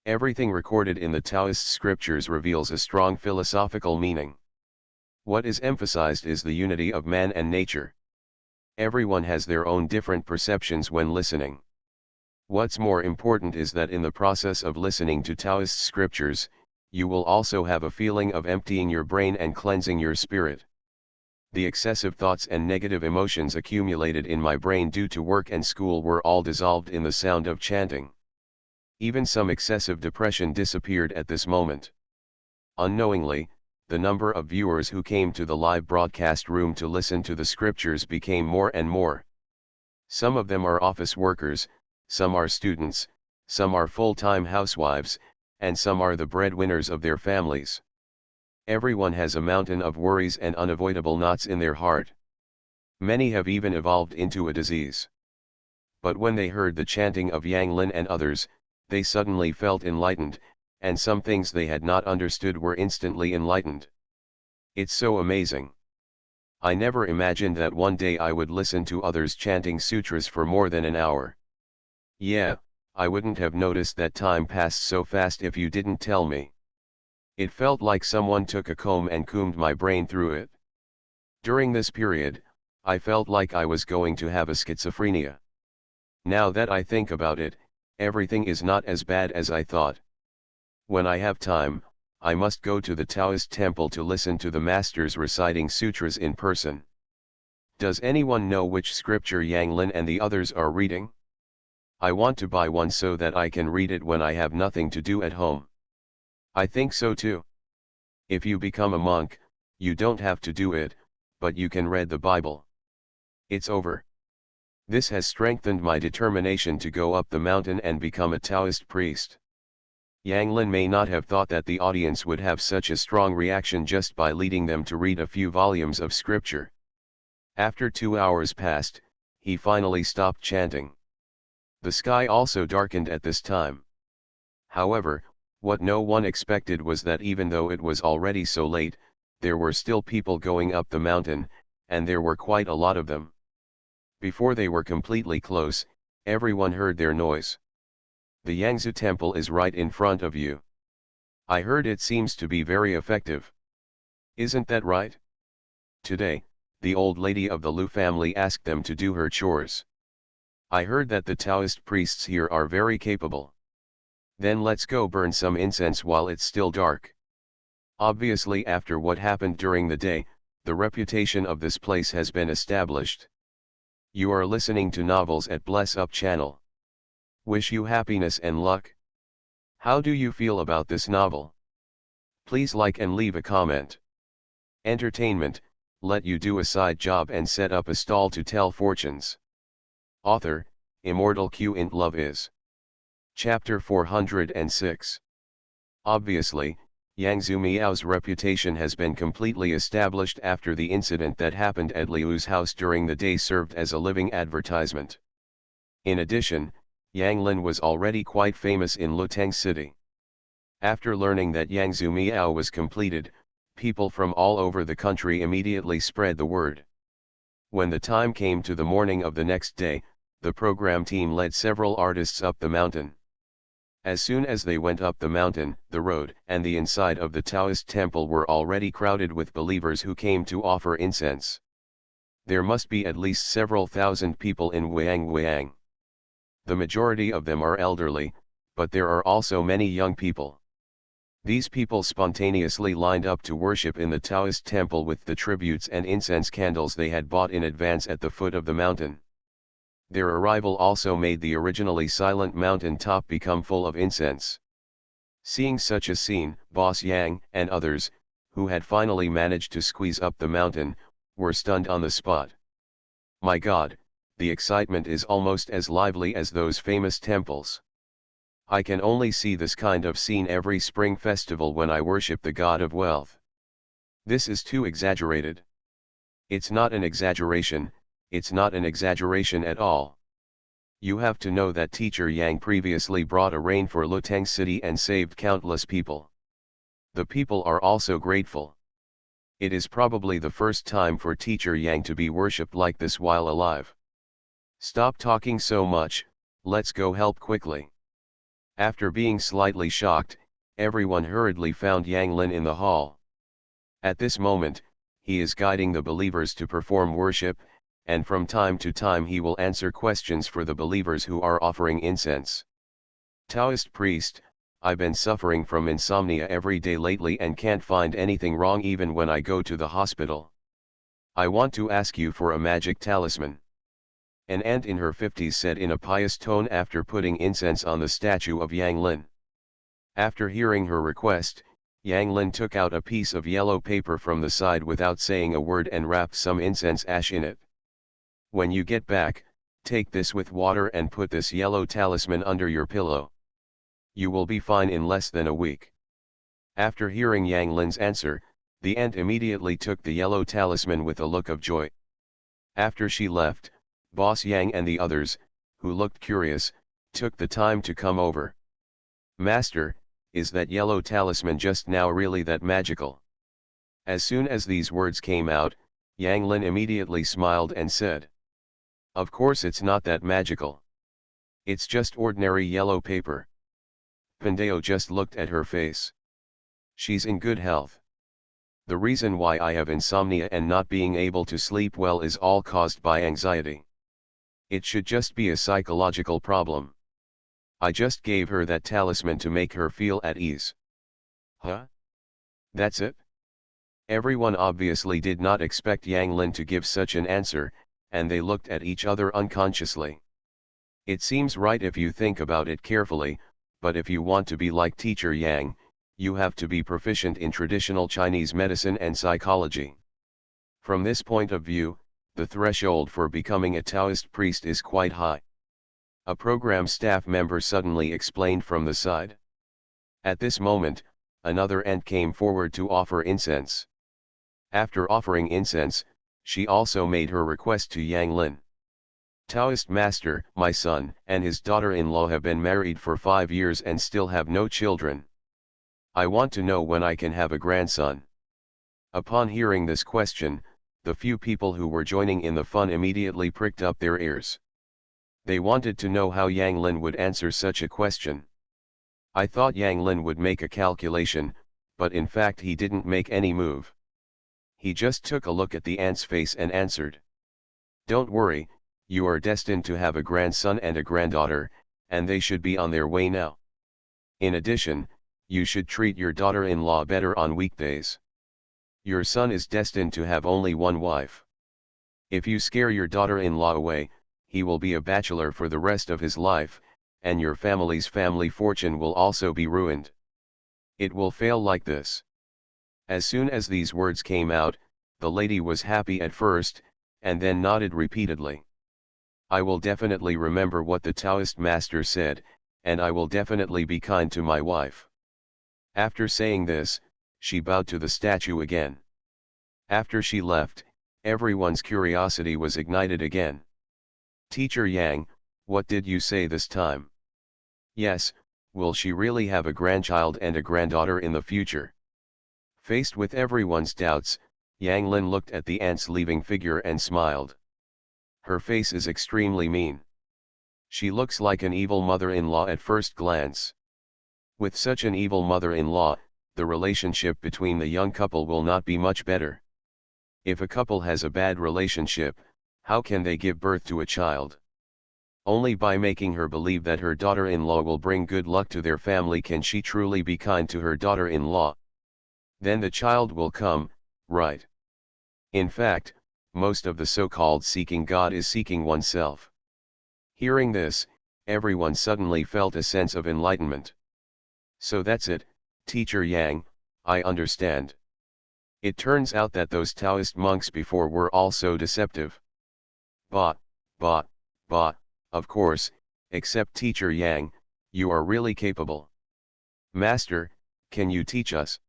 Everything recorded in the Taoist scriptures reveals a strong philosophical meaning. What is emphasized is the unity of man and nature. Everyone has their own different perceptions when listening. What's more important is that in the process of listening to Taoist scriptures, you will also have a feeling of emptying your brain and cleansing your spirit. The excessive thoughts and negative emotions accumulated in my brain due to work and school were all dissolved in the sound of chanting. Even some excessive depression disappeared at this moment. Unknowingly, the number of viewers who came to the live broadcast room to listen to the scriptures became more and more. Some of them are office workers, some are students, some are full-time housewives, and some are the breadwinners of their families. Everyone has a mountain of worries and unavoidable knots in their heart. Many have even evolved into a disease. But when they heard the chanting of Yang Lin and others, they suddenly felt enlightened, and some things they had not understood were instantly enlightened. It's so amazing. I never imagined that one day I would listen to others chanting sutras for more than an hour. Yeah, I wouldn't have noticed that time passed so fast if you didn't tell me. It felt like someone took a comb and combed my brain through it. During this period, I felt like I was going to have a schizophrenia. Now that I think about it, everything is not as bad as I thought. When I have time, I must go to the Taoist temple to listen to the masters reciting sutras in person. Does anyone know which scripture Yang Lin and the others are reading? I want to buy one so that I can read it when I have nothing to do at home. I think so too. If you become a monk, you don't have to do it, but you can read the Bible. It's over. This has strengthened my determination to go up the mountain and become a Taoist priest. Yang Lin may not have thought that the audience would have such a strong reaction just by leading them to read a few volumes of scripture. After 2 hours passed, he finally stopped chanting. The sky also darkened at this time. However, what no one expected was that even though it was already so late, there were still people going up the mountain, and there were quite a lot of them. Before they were completely close, everyone heard their noise. The Yangtze temple is right in front of you. I heard it seems to be very effective. Isn't that right? Today, the old lady of the Lu family asked them to do her chores. I heard that the Taoist priests here are very capable. Then let's go burn some incense while it's still dark. Obviously, after what happened during the day, the reputation of this place has been established. You are listening to Novels at Bless Up channel. Wish you happiness and luck. How do you feel about this novel? Please like and leave a comment. Entertainment, let you do a side job and set up a stall to tell fortunes. Author, Immortal Q in Love is. Chapter 406. Obviously, Yang Zumiao's reputation has been completely established after the incident that happened at Liu's house during the day served as a living advertisement. In addition, Yang Lin was already quite famous in Luteng City. After learning that Yang Zumiao was completed, people from all over the country immediately spread the word. When the time came to the morning of the next day, the program team led several artists up the mountain. As soon as they went up the mountain, the road and the inside of the Taoist temple were already crowded with believers who came to offer incense. There must be at least several thousand people in Wang. The majority of them are elderly, but there are also many young people. These people spontaneously lined up to worship in the Taoist temple with the tributes and incense candles they had bought in advance at the foot of the mountain. Their arrival also made the originally silent mountain top become full of incense. Seeing such a scene, Boss Yang and others, who had finally managed to squeeze up the mountain, were stunned on the spot. My God, the excitement is almost as lively as those famous temples. I can only see this kind of scene every spring festival when I worship the god of wealth. This is too exaggerated. It's not an exaggeration, it's not an exaggeration at all. You have to know that Teacher Yang previously brought a rain for Lutang City and saved countless people. The people are also grateful. It is probably the first time for Teacher Yang to be worshipped like this while alive. Stop talking so much, let's go help quickly. After being slightly shocked, everyone hurriedly found Yang Lin in the hall. At this moment, he is guiding the believers to perform worship, and from time to time he will answer questions for the believers who are offering incense. Taoist priest, I've been suffering from insomnia every day lately and can't find anything wrong even when I go to the hospital. I want to ask you for a magic talisman. An aunt in her 50s said in a pious tone after putting incense on the statue of Yang Lin. After hearing her request, Yang Lin took out a piece of yellow paper from the side without saying a word and wrapped some incense ash in it. When you get back, take this with water and put this yellow talisman under your pillow. You will be fine in less than a week. After hearing Yang Lin's answer, the aunt immediately took the yellow talisman with a look of joy. After she left, Boss Yang and the others, who looked curious, took the time to come over. Master, is that yellow talisman just now really that magical? As soon as these words came out, Yang Lin immediately smiled and said, of course it's not that magical. It's just ordinary yellow paper. Pandeo just looked at her face. She's in good health. The reason why I have insomnia and not being able to sleep well is all caused by anxiety. It should just be a psychological problem. I just gave her that talisman to make her feel at ease. Huh? That's it? Everyone obviously did not expect Yang Lin to give such an answer, and they looked at each other unconsciously. It seems right if you think about it carefully, but if you want to be like Teacher Yang, you have to be proficient in traditional Chinese medicine and psychology. From this point of view, the threshold for becoming a Taoist priest is quite high. A program staff member suddenly explained from the side. At this moment, another aunt came forward to offer incense. After offering incense, she also made her request to Yang Lin. Taoist master, my son and his daughter-in-law have been married for 5 years and still have no children. I want to know when I can have a grandson. Upon hearing this question, the few people who were joining in the fun immediately pricked up their ears. They wanted to know how Yang Lin would answer such a question. I thought Yang Lin would make a calculation, but in fact he didn't make any move. He just took a look at the aunt's face and answered. Don't worry, you are destined to have a grandson and a granddaughter, and they should be on their way now. In addition, you should treat your daughter-in-law better on weekdays. Your son is destined to have only one wife. If you scare your daughter-in-law away, he will be a bachelor for the rest of his life, and your family's family fortune will also be ruined. It will fail like this. As soon as these words came out, the lady was happy at first, and then nodded repeatedly. I will definitely remember what the Taoist master said, and I will definitely be kind to my wife. After saying this, she bowed to the statue again. After she left, everyone's curiosity was ignited again. Teacher Yang, what did you say this time? Yes, will she really have a grandchild and a granddaughter in the future? Faced with everyone's doubts, Yang Lin looked at the aunt's leaving figure and smiled. Her face is extremely mean. She looks like an evil mother-in-law at first glance. With such an evil mother-in-law, the relationship between the young couple will not be much better. If a couple has a bad relationship, how can they give birth to a child? Only by making her believe that her daughter-in-law will bring good luck to their family can she truly be kind to her daughter-in-law. Then the child will come, right? In fact, most of the so-called seeking God is seeking oneself. Hearing this, everyone suddenly felt a sense of enlightenment. So that's it, Teacher Yang, I understand. It turns out that those Taoist monks before were all so deceptive. But, of course, except Teacher Yang, You are really capable. Master, can you teach us?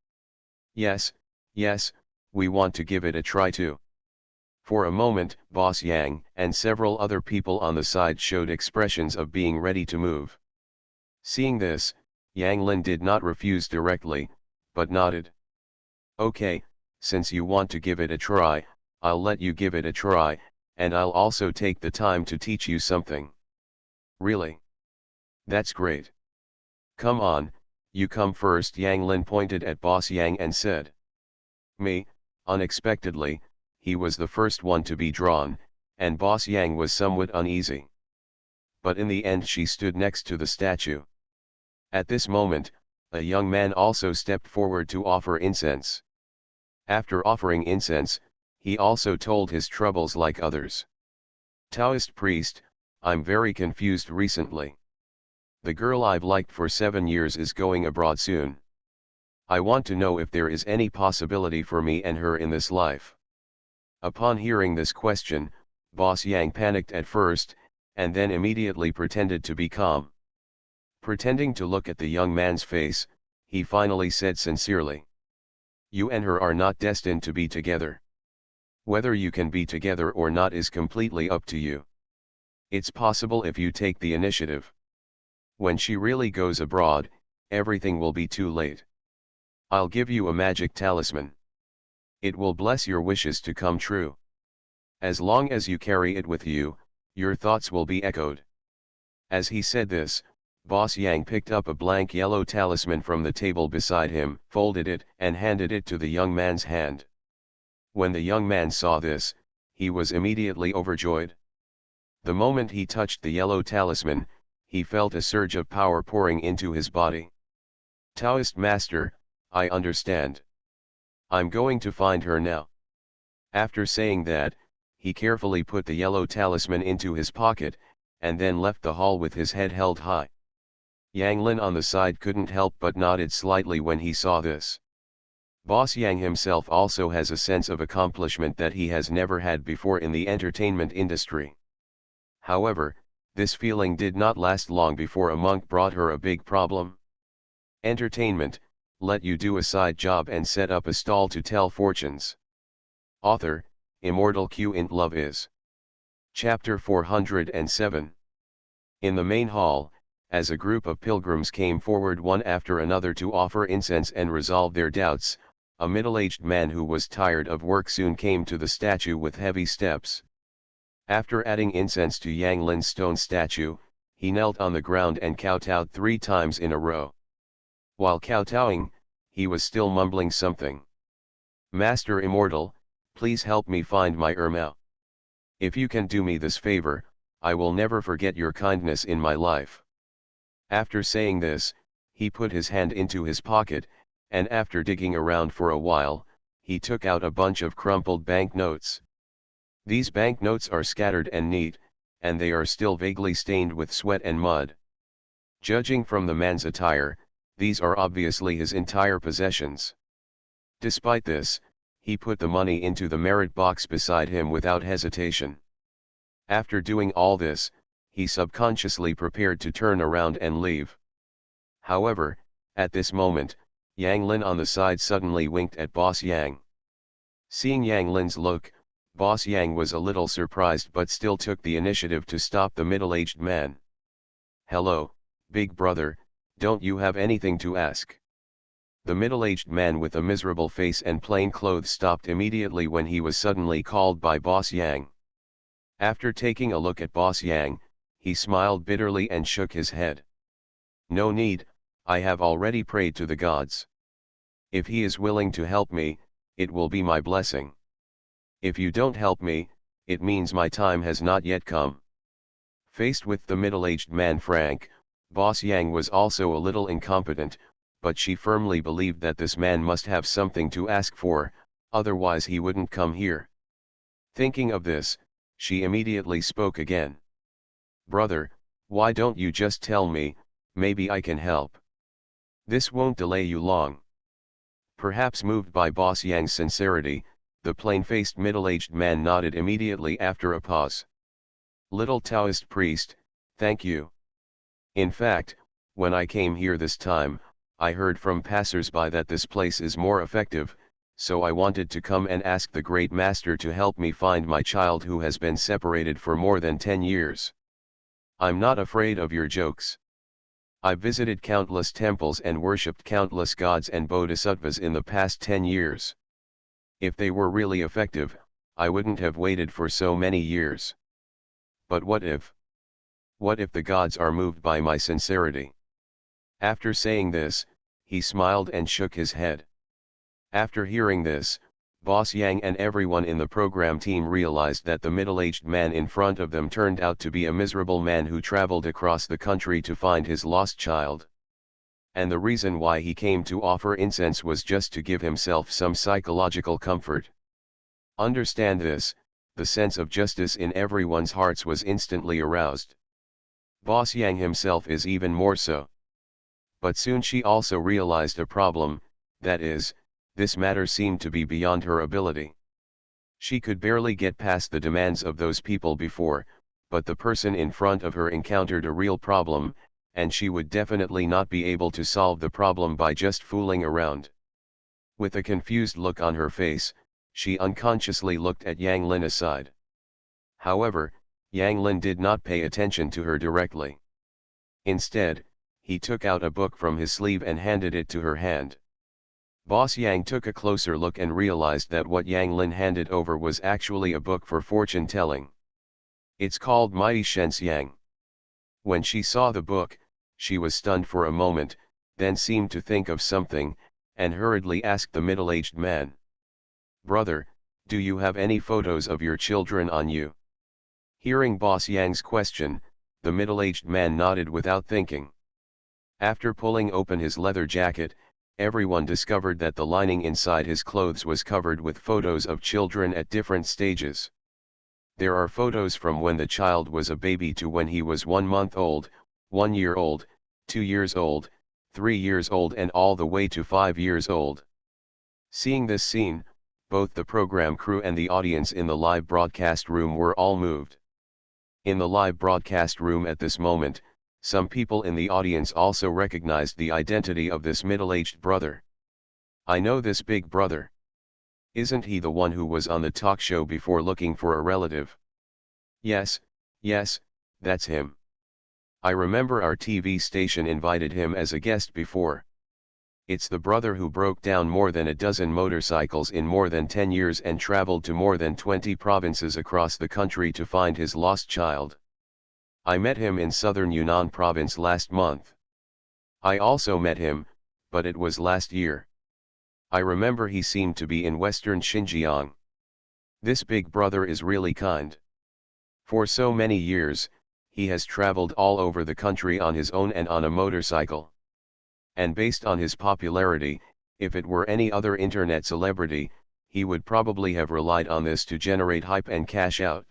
Yes, yes, we want to give it a try too. For a moment, Boss Yang and several other people on the side showed expressions of being ready to move. Seeing this, Yang Lin did not refuse directly, but nodded. Okay, since you want to give it a try, I'll let you give it a try, and I'll also take the time to teach you something. Really? That's great. Come on, you come first. Yang Lin pointed at Boss Yang and said. Me, unexpectedly, he was the first one to be drawn, and Boss Yang was somewhat uneasy. But in the end she stood next to the statue. At this moment, a young man also stepped forward to offer incense. After offering incense, he also told his troubles like others. Taoist priest, I'm very confused recently. The girl I've liked for 7 years is going abroad soon. I want to know if there is any possibility for me and her in this life. Upon hearing this question, Boss Yang panicked at first, and then immediately pretended to be calm. Pretending to look at the young man's face, he finally said sincerely. You and her are not destined to be together. Whether you can be together or not is completely up to you. It's possible if you take the initiative. When she really goes abroad, everything will be too late. I'll give you a magic talisman. It will bless your wishes to come true. As long as you carry it with you, your thoughts will be echoed. As he said this, Boss Yang picked up a blank yellow talisman from the table beside him, folded it, and handed it to the young man's hand. When the young man saw this, he was immediately overjoyed. The moment he touched the yellow talisman, he felt a surge of power pouring into his body. Taoist master, I understand. I'm going to find her now. After saying that, he carefully put the yellow talisman into his pocket, and then left the hall with his head held high. Yang Lin on the side couldn't help but nodded slightly when he saw this. Boss Yang himself also has a sense of accomplishment that he has never had before in the entertainment industry. However, this feeling did not last long before a monk brought her a big problem. Entertainment, let you do a side job and set up a stall to tell fortunes. Author, Immortal Q int Love is. Chapter 407. In the main hall, as a group of pilgrims came forward one after another to offer incense and resolve their doubts, a middle-aged man who was tired of work soon came to the statue with heavy steps. After adding incense to Yang Lin's stone statue, he knelt on the ground and kowtowed 3 times in a row. While kowtowing, he was still mumbling something. Master Immortal, please help me find my Ermao. If you can do me this favor, I will never forget your kindness in my life. After saying this, he put his hand into his pocket, and after digging around for a while, he took out a bunch of crumpled banknotes. These banknotes are scattered and neat, and they are still vaguely stained with sweat and mud. Judging from the man's attire, these are obviously his entire possessions. Despite this, he put the money into the merit box beside him without hesitation. After doing all this, he subconsciously prepared to turn around and leave. However, at this moment, Yang Lin on the side suddenly winked at Boss Yang. Seeing Yang Lin's look, Boss Yang was a little surprised but still took the initiative to stop the middle-aged man. Hello, big brother, don't you have anything to ask? The middle-aged man with a miserable face and plain clothes stopped immediately when he was suddenly called by Boss Yang. After taking a look at Boss Yang, he smiled bitterly and shook his head. No need, I have already prayed to the gods. If he is willing to help me, it will be my blessing. If you don't help me, it means my time has not yet come. Faced with the middle-aged man Frank, Boss Yang was also a little incompetent, but she firmly believed that this man must have something to ask for, otherwise he wouldn't come here. Thinking of this, she immediately spoke again. Brother, why don't you just tell me, maybe I can help. This won't delay you long. Perhaps moved by Boss Yang's sincerity, the plain-faced middle-aged man nodded immediately after a pause. Little Taoist priest, thank you. In fact, When I came here this time, I heard from passers-by that this place is more effective, so I wanted to come and ask the great master to help me find my child who has been separated for more than 10 years. I'm not afraid of your jokes. I've visited countless temples and worshipped countless gods and bodhisattvas in the past 10 years. If they were really effective, I wouldn't have waited for so many years. But what if? What if the gods are moved by my sincerity? After saying this, he smiled and shook his head. After hearing this, Boss Yang and everyone in the program team realized that the middle-aged man in front of them turned out to be a miserable man who traveled across the country to find his lost child. And the reason why he came to offer incense was just to give himself some psychological comfort. Understand this, the sense of justice in everyone's hearts was instantly aroused. Boss Yang himself is even more so. But soon she also realized a problem, that is, this matter seemed to be beyond her ability. She could barely get past the demands of those people before, but the person in front of her encountered a real problem, and she would definitely not be able to solve the problem by just fooling around. With a confused look on her face, she unconsciously looked at Yang Lin aside. However, Yang Lin did not pay attention to her directly. Instead, he took out a book from his sleeve and handed it to her hand. Boss Yang took a closer look and realized that what Yang Lin handed over was actually a book for fortune telling. It's called Mai Shen Xiang. When she saw the book, she was stunned for a moment, then seemed to think of something, and hurriedly asked the middle-aged man. "Brother, do you have any photos of your children on you?" Hearing Boss Yang's question, the middle-aged man nodded without thinking. After pulling open his leather jacket, everyone discovered that the lining inside his clothes was covered with photos of children at different stages. There are photos from when the child was a baby to when he was 1 month old, 1 year old, 2 years old, 3 years old and all the way to 5 years old. Seeing this scene, both the program crew and the audience in the live broadcast room were all moved. In the live broadcast room at this moment, some people in the audience also recognized the identity of this middle-aged brother. "I know this big brother. Isn't he the one who was on the talk show before looking for a relative?" Yes, that's him. I remember our TV station invited him as a guest before. It's the brother who broke down more than a dozen motorcycles in more than 10 years and traveled to more than 20 provinces across the country to find his lost child. I met him in southern Yunnan province last month. I also met him, but it was last year. I remember he seemed to be in western Xinjiang. This big brother is really kind. For so many years, he has traveled all over the country on his own and on a motorcycle. And based on his popularity, if it were any other internet celebrity, he would probably have relied on this to generate hype and cash out.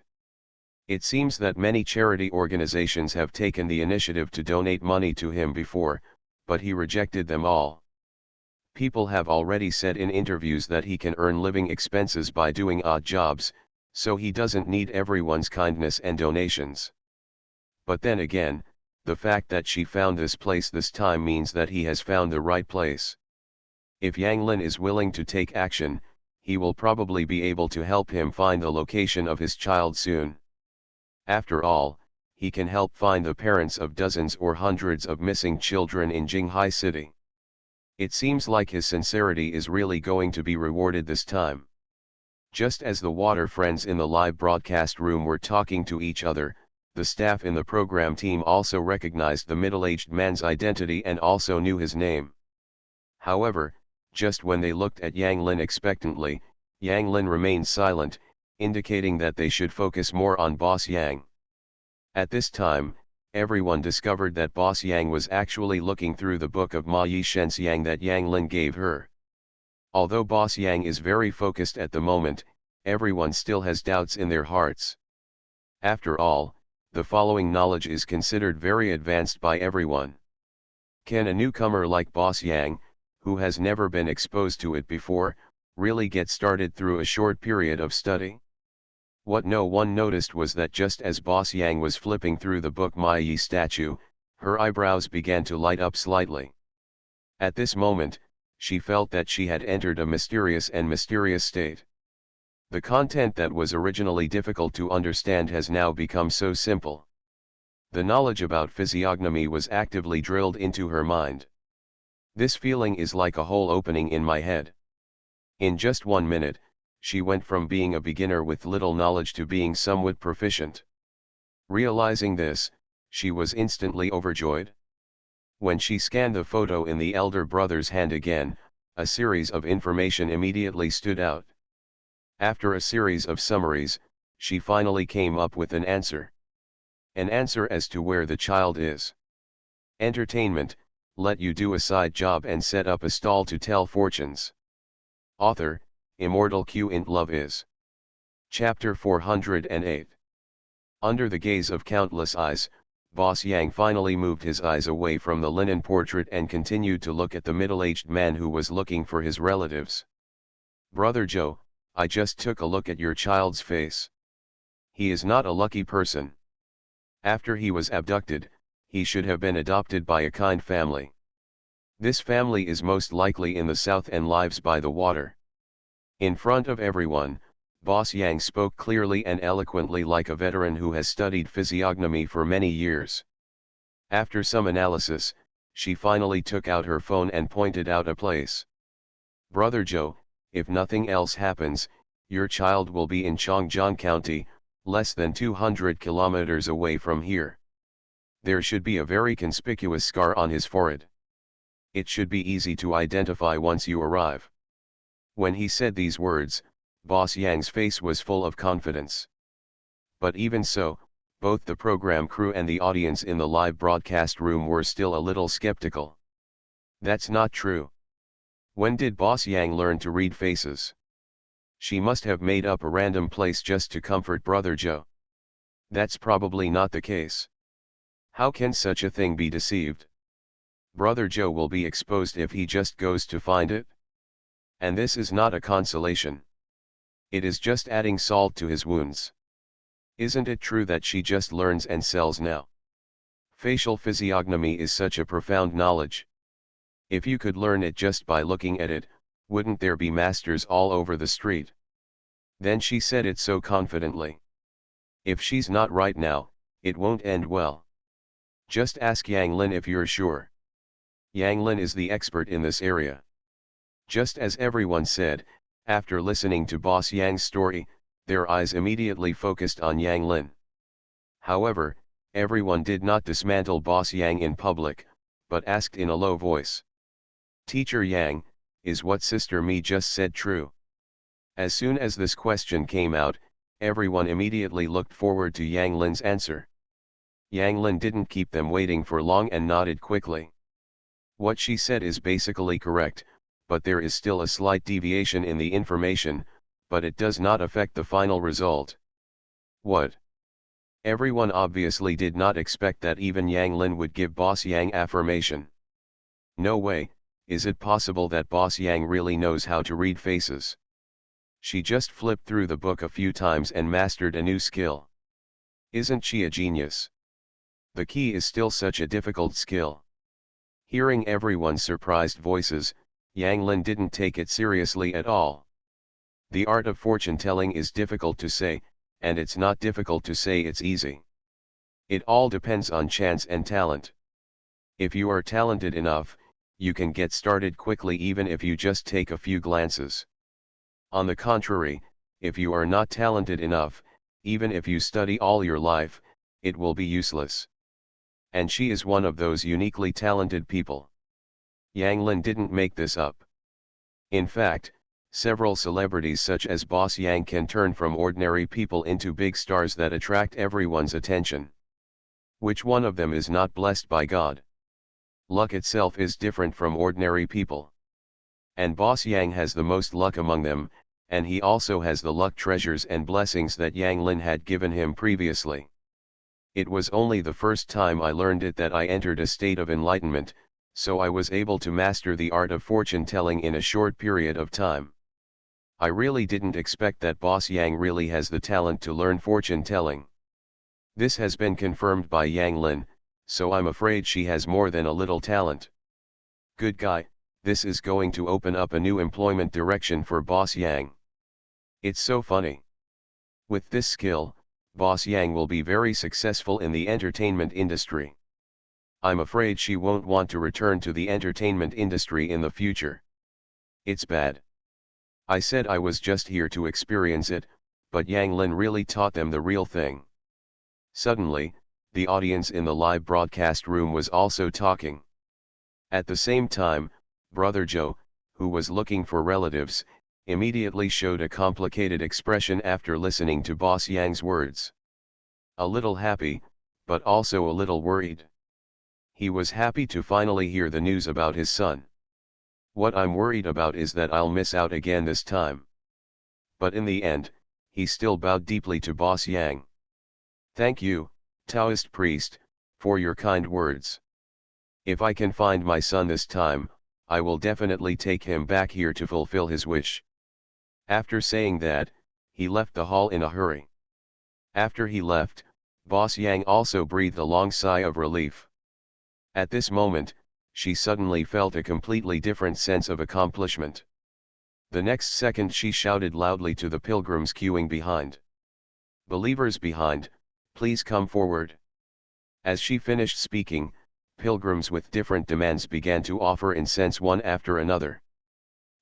It seems that many charity organizations have taken the initiative to donate money to him before, but he rejected them all. People have already said in interviews that he can earn living expenses by doing odd jobs, so he doesn't need everyone's kindness and donations. But then again, the fact that she found this place this time means that he has found the right place. If Yang Lin is willing to take action, he will probably be able to help him find the location of his child soon. After all, he can help find the parents of dozens or hundreds of missing children in Jinghai City. It seems like his sincerity is really going to be rewarded this time. Just as the water friends in the live broadcast room were talking to each other, the staff in the program team also recognized the middle-aged man's identity and also knew his name. However, just when they looked at Yang Lin expectantly, Yang Lin remained silent, indicating that they should focus more on Boss Yang. At this time, everyone discovered that Boss Yang was actually looking through the book of Mai Shen Xiang that Yang Lin gave her. Although Boss Yang is very focused at the moment, everyone still has doubts in their hearts. After all, the following knowledge is considered very advanced by everyone. Can a newcomer like Boss Yang, who has never been exposed to it before, really get started through a short period of study? What no one noticed was that just as Boss Yang was flipping through the book Mai Yi statue, Her eyebrows began to light up slightly. At this moment, she felt that she had entered a mysterious state. The content that was originally difficult to understand has now become so simple. The knowledge about physiognomy was actively drilled into her mind. This feeling is like a hole opening in my head. In just 1 minute, she went from being a beginner with little knowledge to being somewhat proficient. Realizing this, she was instantly overjoyed. When she scanned the photo in the elder brother's hand again, a series of information immediately stood out. After a series of summaries, she finally came up with an answer. An answer as to where the child is. Entertainment, let you do a side job and set up a stall to tell fortunes. Author, Immortal Q in Love is. Chapter 408. Under the gaze of countless eyes, Boss Yang finally moved his eyes away from the linen portrait and continued to look at the middle-aged man who was looking for his relatives. Brother Joe, I just took a look at your child's face. He is not a lucky person. After he was abducted, he should have been adopted by a kind family. This family is most likely in the south and lives by the water. In front of everyone, Boss Yang spoke clearly and eloquently like a veteran who has studied physiognomy for many years. After some analysis, she finally took out her phone and pointed out a place. Brother Joe, if nothing else happens, your child will be in Chongjiang County, less than 200 kilometers away from here. There should be a very conspicuous scar on his forehead. It should be easy to identify once you arrive. When he said these words, Boss Yang's face was full of confidence. But even so, both the program crew and the audience in the live broadcast room were still a little skeptical. That's not true. When did Boss Yang learn to read faces? She must have made up a random place just to comfort Brother Joe. That's probably not the case. How can such a thing be deceived? Brother Joe will be exposed if he just goes to find it. And this is not a consolation. It is just adding salt to his wounds. Isn't it true that she just learns and sells now? Facial physiognomy is such a profound knowledge. If you could learn it just by looking at it, wouldn't there be masters all over the street? Then she said it so confidently. If she's not right now, it won't end well. Just ask Yang Lin if you're sure. Yang Lin is the expert in this area. Just as everyone said, after listening to Boss Yang's story, their eyes immediately focused on Yang Lin. However, everyone did not dismantle Boss Yang in public, but asked in a low voice. Teacher Yang, is what Sister Mi just said true? As soon as this question came out, everyone immediately looked forward to Yang Lin's answer. Yang Lin didn't keep them waiting for long and nodded quickly. What she said is basically correct, but there is still a slight deviation in the information, but it does not affect the final result. What? Everyone obviously did not expect that even Yang Lin would give Boss Yang affirmation. No way, is it possible that Boss Yang really knows how to read faces? She just flipped through the book a few times and mastered a new skill. Isn't she a genius? The key is still such a difficult skill. Hearing everyone's surprised voices, Yang Lin didn't take it seriously at all. The art of fortune telling is difficult to say, and it's not difficult to say it's easy. It all depends on chance and talent. If you are talented enough, you can get started quickly even if you just take a few glances. On the contrary, if you are not talented enough, even if you study all your life, it will be useless. And she is one of those uniquely talented people. Yang Lin didn't make this up. In fact, several celebrities such as Boss Yang can turn from ordinary people into big stars that attract everyone's attention. Which one of them is not blessed by God? Luck itself is different from ordinary people. And Boss Yang has the most luck among them, and he also has the luck treasures and blessings that Yang Lin had given him previously. It was only the first time I learned it that I entered a state of enlightenment, so I was able to master the art of fortune telling in a short period of time. I really didn't expect that Boss Yang really has the talent to learn fortune telling. This has been confirmed by Yang Lin, so I'm afraid she has more than a little talent. Good guy, this is going to open up a new employment direction for Boss Yang. It's so funny. With this skill, Boss Yang will be very successful in the entertainment industry. I'm afraid she won't want to return to the entertainment industry in the future. It's bad. I said I was just here to experience it, but Yang Lin really taught them the real thing. Suddenly, the audience in the live broadcast room was also talking. At the same time, Brother Joe, who was looking for relatives, immediately showed a complicated expression after listening to Boss Yang's words. A little happy, but also a little worried. He was happy to finally hear the news about his son. What I'm worried about is that I'll miss out again this time. But in the end, he still bowed deeply to Boss Yang. Thank you, Taoist priest, for your kind words. If I can find my son this time, I will definitely take him back here to fulfill his wish. After saying that, he left the hall in a hurry. After he left, Boss Yang also breathed a long sigh of relief. At this moment, she suddenly felt a completely different sense of accomplishment. The next second she shouted loudly to the pilgrims queuing behind. Believers behind, please come forward. As she finished speaking, pilgrims with different demands began to offer incense one after another.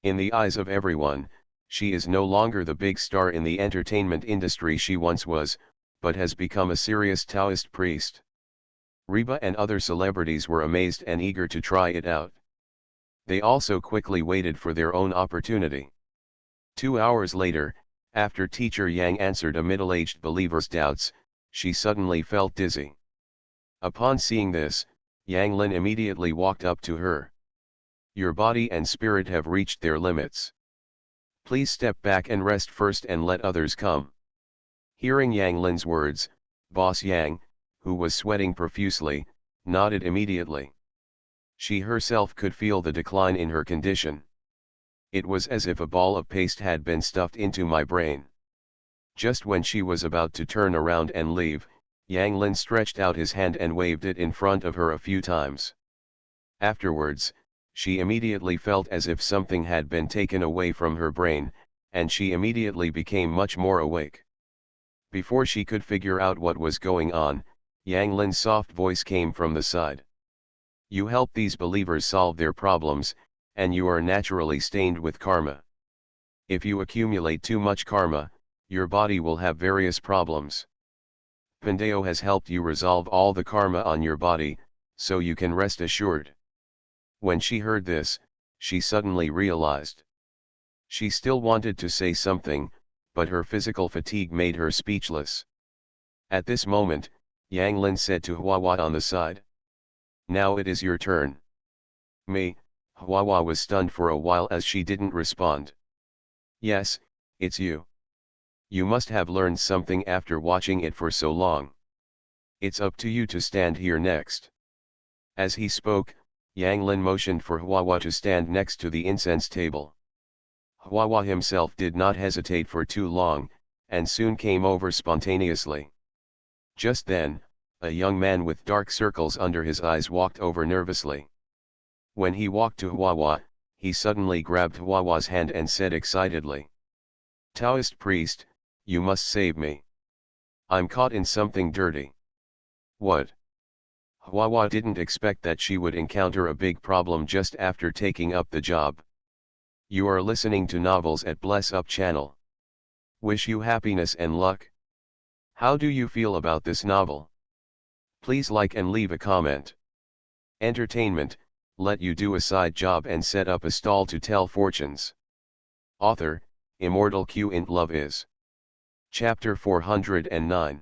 In the eyes of everyone, she is no longer the big star in the entertainment industry she once was, but has become a serious Taoist priest. Reba and other celebrities were amazed and eager to try it out. They also quickly waited for their own opportunity. 2 hours later, after Teacher Yang answered a middle-aged believer's doubts, she suddenly felt dizzy. Upon seeing this, Yang Lin immediately walked up to her. Your body and spirit have reached their limits. Please step back and rest first and let others come. Hearing Yang Lin's words, Boss Yang, who was sweating profusely, nodded immediately. She herself could feel the decline in her condition. It was as if a ball of paste had been stuffed into my brain. Just when she was about to turn around and leave, Yang Lin stretched out his hand and waved it in front of her a few times. Afterwards, she immediately felt as if something had been taken away from her brain, and she immediately became much more awake. Before she could figure out what was going on, Yang Lin's soft voice came from the side. You help these believers solve their problems, and you are naturally stained with karma. If you accumulate too much karma, your body will have various problems. Pandeo has helped you resolve all the karma on your body, so you can rest assured. When she heard this, she suddenly realized. She still wanted to say something, but her physical fatigue made her speechless. At this moment, Yang Lin said to Huahua on the side. Now it is your turn. Me, Huahua was stunned for a while as she didn't respond. Yes, it's you. You must have learned something after watching it for so long. It's up to you to stand here next. As he spoke, Yang Lin motioned for Huahua to stand next to the incense table. Huahua himself did not hesitate for too long, and soon came over spontaneously. Just then, a young man with dark circles under his eyes walked over nervously. When he walked to Huahua, he suddenly grabbed Huahua's hand and said excitedly. Taoist priest, you must save me. I'm caught in something dirty. What? Huahua didn't expect that she would encounter a big problem just after taking up the job. You are listening to Novels at Bless Up channel. Wish you happiness and luck. How do you feel about this novel? Please like and leave a comment. Entertainment, let you do a side job and set up a stall to tell fortunes. Author, Immortal Q int Love is. Chapter 409.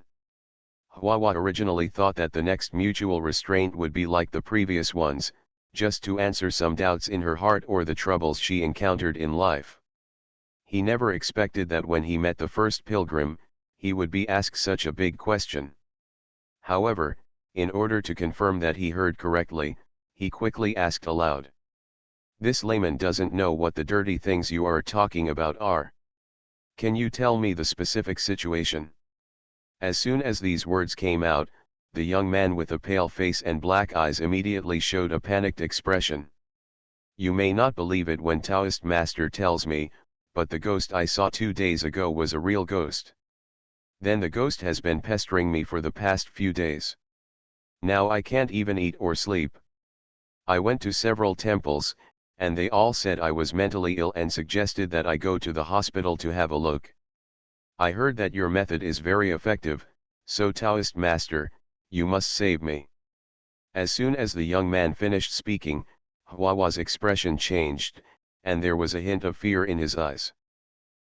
Huahua originally thought that the next mutual restraint would be like the previous ones, just to answer some doubts in her heart or the troubles she encountered in life. He never expected that when he met the first pilgrim, he would be asked such a big question. However, in order to confirm that he heard correctly, he quickly asked aloud. This layman doesn't know what the dirty things you are talking about are. Can you tell me the specific situation? As soon as these words came out, The young man with a pale face and black eyes immediately showed a panicked expression. You may not believe it when Taoist master tells me, but the ghost I saw 2 days ago was a real ghost. Then the ghost has been pestering me for the past few days. Now I can't even eat or sleep. I went to several temples, and they all said I was mentally ill and suggested that I go to the hospital to have a look. I heard that your method is very effective, so Taoist master, you must save me. As soon as the young man finished speaking, Huahua's expression changed, and there was a hint of fear in his eyes.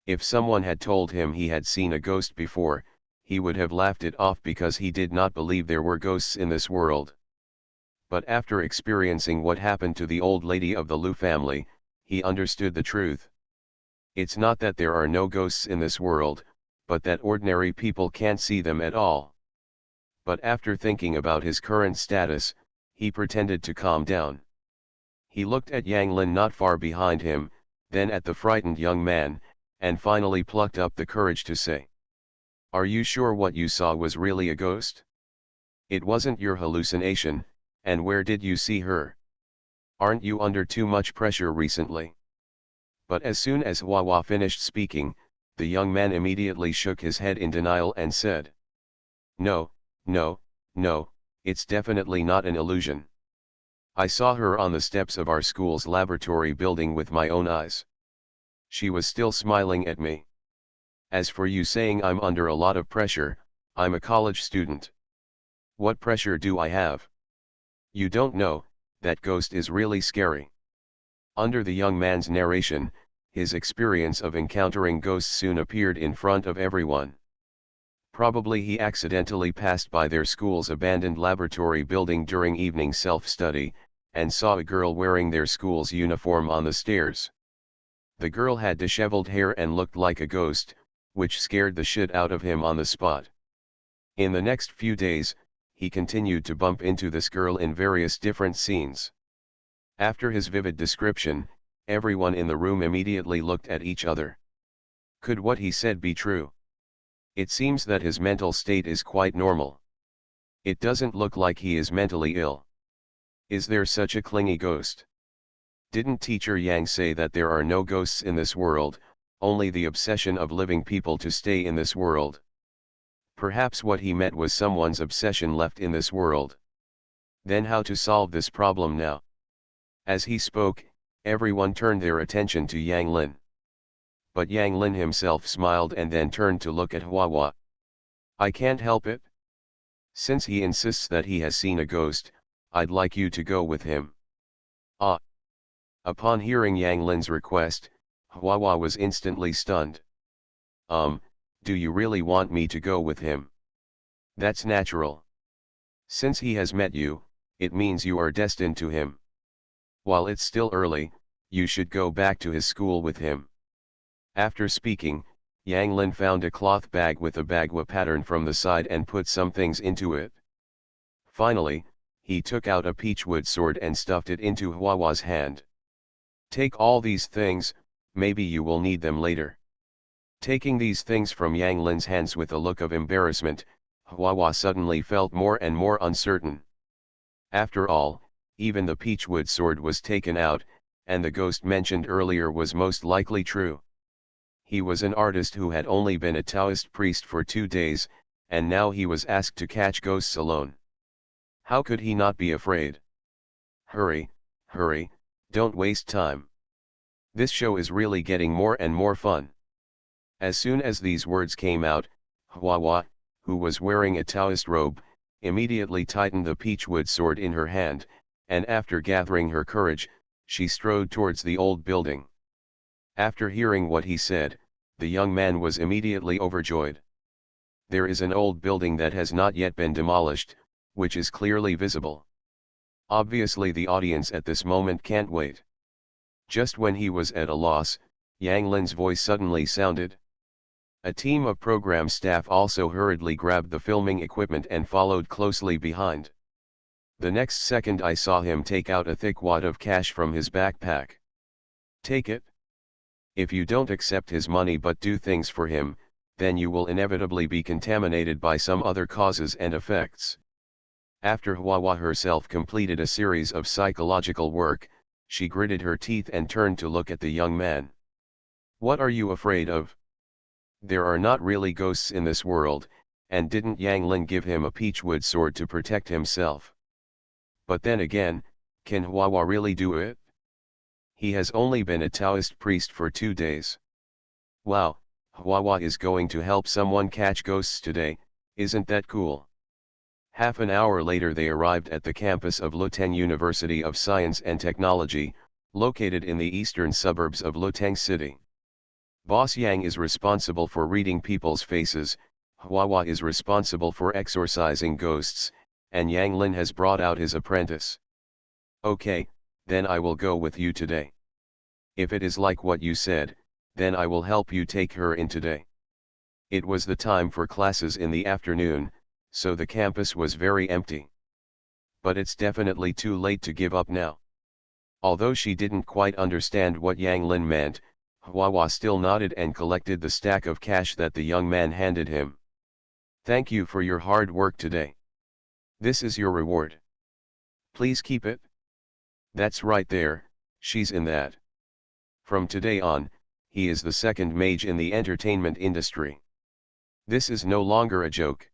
If someone had told him he had seen a ghost before, he would have laughed it off because he did not believe there were ghosts in this world. But after experiencing what happened to the old lady of the Lu family, he understood the truth. It's not that there are no ghosts in this world, but that ordinary people can't see them at all. But after thinking about his current status, he pretended to calm down. He looked at Yang Lin not far behind him, then at the frightened young man, and finally plucked up the courage to say, "Are you sure what you saw was really a ghost? It wasn't your hallucination, and where did you see her? Aren't you under too much pressure recently?" But as soon as Huahua finished speaking, the young man immediately shook his head in denial and said, "No, no, no, it's definitely not an illusion. I saw her on the steps of our school's laboratory building with my own eyes. She was still smiling at me. As for you saying I'm under a lot of pressure, I'm a college student. What pressure do I have? You don't know, that ghost is really scary." Under the young man's narration, his experience of encountering ghosts soon appeared in front of everyone. Probably he accidentally passed by their school's abandoned laboratory building during evening self-study, and saw a girl wearing their school's uniform on the stairs. The girl had disheveled hair and looked like a ghost, which scared the shit out of him on the spot. In the next few days, he continued to bump into this girl in various different scenes. After his vivid description, everyone in the room immediately looked at each other. Could what he said be true? It seems that his mental state is quite normal. It doesn't look like he is mentally ill. Is there such a clingy ghost? Didn't teacher Yang say that there are no ghosts in this world, only the obsession of living people to stay in this world? Perhaps what he meant was someone's obsession left in this world. Then how to solve this problem now? As he spoke, everyone turned their attention to Yang Lin. But Yang Lin himself smiled and then turned to look at Huahua. "I can't help it. Since he insists that he has seen a ghost, I'd like you to go with him." Ah! Upon hearing Yang Lin's request, Huahua was instantly stunned. Do you really want me to go with him? That's natural. Since he has met you, it means you are destined to him. While it's still early, you should go back to his school with him. After speaking, Yang Lin found a cloth bag with a bagua pattern from the side and put some things into it. Finally, he took out a peachwood sword and stuffed it into Huahua's hand. "Take all these things, maybe you will need them later." Taking these things from Yang Lin's hands with a look of embarrassment, Huahua suddenly felt more and more uncertain. After all, even the peachwood sword was taken out, and the ghost mentioned earlier was most likely true. He was an artist who had only been a Taoist priest for 2 days, and now he was asked to catch ghosts alone. How could he not be afraid? Hurry, hurry, don't waste time. This show is really getting more and more fun. As soon as these words came out, Huahua, who was wearing a Taoist robe, immediately tightened the peachwood sword in her hand, and after gathering her courage, she strode towards the old building. After hearing what he said, the young man was immediately overjoyed. There is an old building that has not yet been demolished, which is clearly visible. Obviously the audience at this moment can't wait. Just when he was at a loss, Yang Lin's voice suddenly sounded. A team of program staff also hurriedly grabbed the filming equipment and followed closely behind. The next second I saw him take out a thick wad of cash from his backpack. "Take it. If you don't accept his money but do things for him, then you will inevitably be contaminated by some other causes and effects. After Huawa herself completed a series of psychological work, she gritted her teeth and turned to look at the young man. "What are you afraid of? There are not really ghosts in this world, and didn't Yang Lin give him a peachwood sword to protect himself? But then again, can Huawa really do it? He has only been a Taoist priest for 2 days. Wow, Huawa is going to help someone catch ghosts today, isn't that cool?" Half an hour later they arrived at the campus of Luteng University of Science and Technology, located in the eastern suburbs of Luteng City. Boss Yang is responsible for reading people's faces, Huawa is responsible for exorcising ghosts, and Yang Lin has brought out his apprentice. "Okay, then I will go with you today. If it is like what you said, then I will help you take her in today." It was the time for classes in the afternoon, so the campus was very empty. But it's definitely too late to give up now. Although she didn't quite understand what Yang Lin meant, Huawa still nodded and collected the stack of cash that the young man handed him. "Thank you for your hard work today. This is your reward. Please keep it." "That's right there, she's in that. From today on, he is the second mage in the entertainment industry. This is no longer a joke.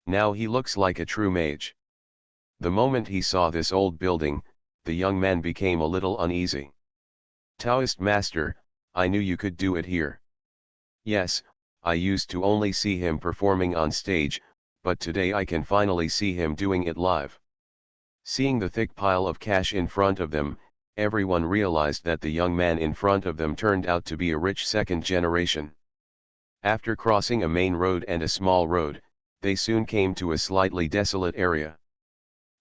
Now he looks like a true mage." The moment he saw this old building, the young man became a little uneasy. "Taoist master, I knew you could do it here. Yes, I used to only see him performing on stage, but today I can finally see him doing it live." Seeing the thick pile of cash in front of them, everyone realized that the young man in front of them turned out to be a rich second generation. After crossing a main road and a small road, they soon came to a slightly desolate area.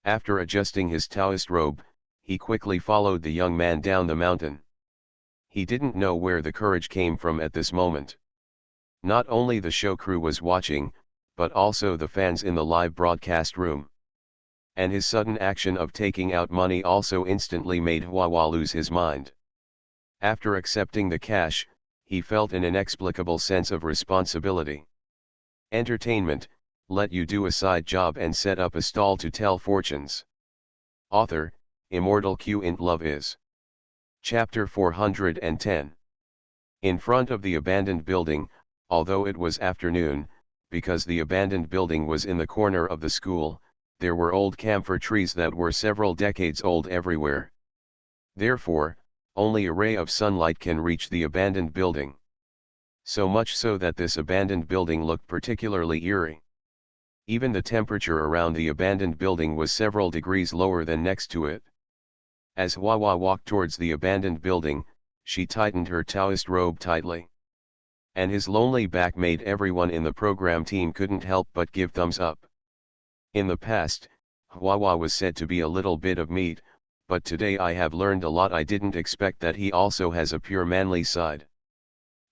After adjusting his Taoist robe, he quickly followed the young man down the mountain. He didn't know where the courage came from at this moment. Not only the show crew was watching, but also the fans in the live broadcast room. And his sudden action of taking out money also instantly made Huawa lose his mind. After accepting the cash, he felt an inexplicable sense of responsibility. Entertainment, let you do a side job and set up a stall to tell fortunes. Author, Immortal Q int Love is. Chapter 410. In front of the abandoned building, although it was afternoon, because the abandoned building was in the corner of the school, there were old camphor trees that were several decades old everywhere. Therefore, only a ray of sunlight can reach the abandoned building. So much so that this abandoned building looked particularly eerie. Even the temperature around the abandoned building was several degrees lower than next to it. As Huawa walked towards the abandoned building, she tightened her Taoist robe tightly. And his lonely back made everyone in the program team couldn't help but give thumbs up. In the past, Huawa was said to be a little bit of meat, but today I have learned a lot. I didn't expect that he also has a pure manly side.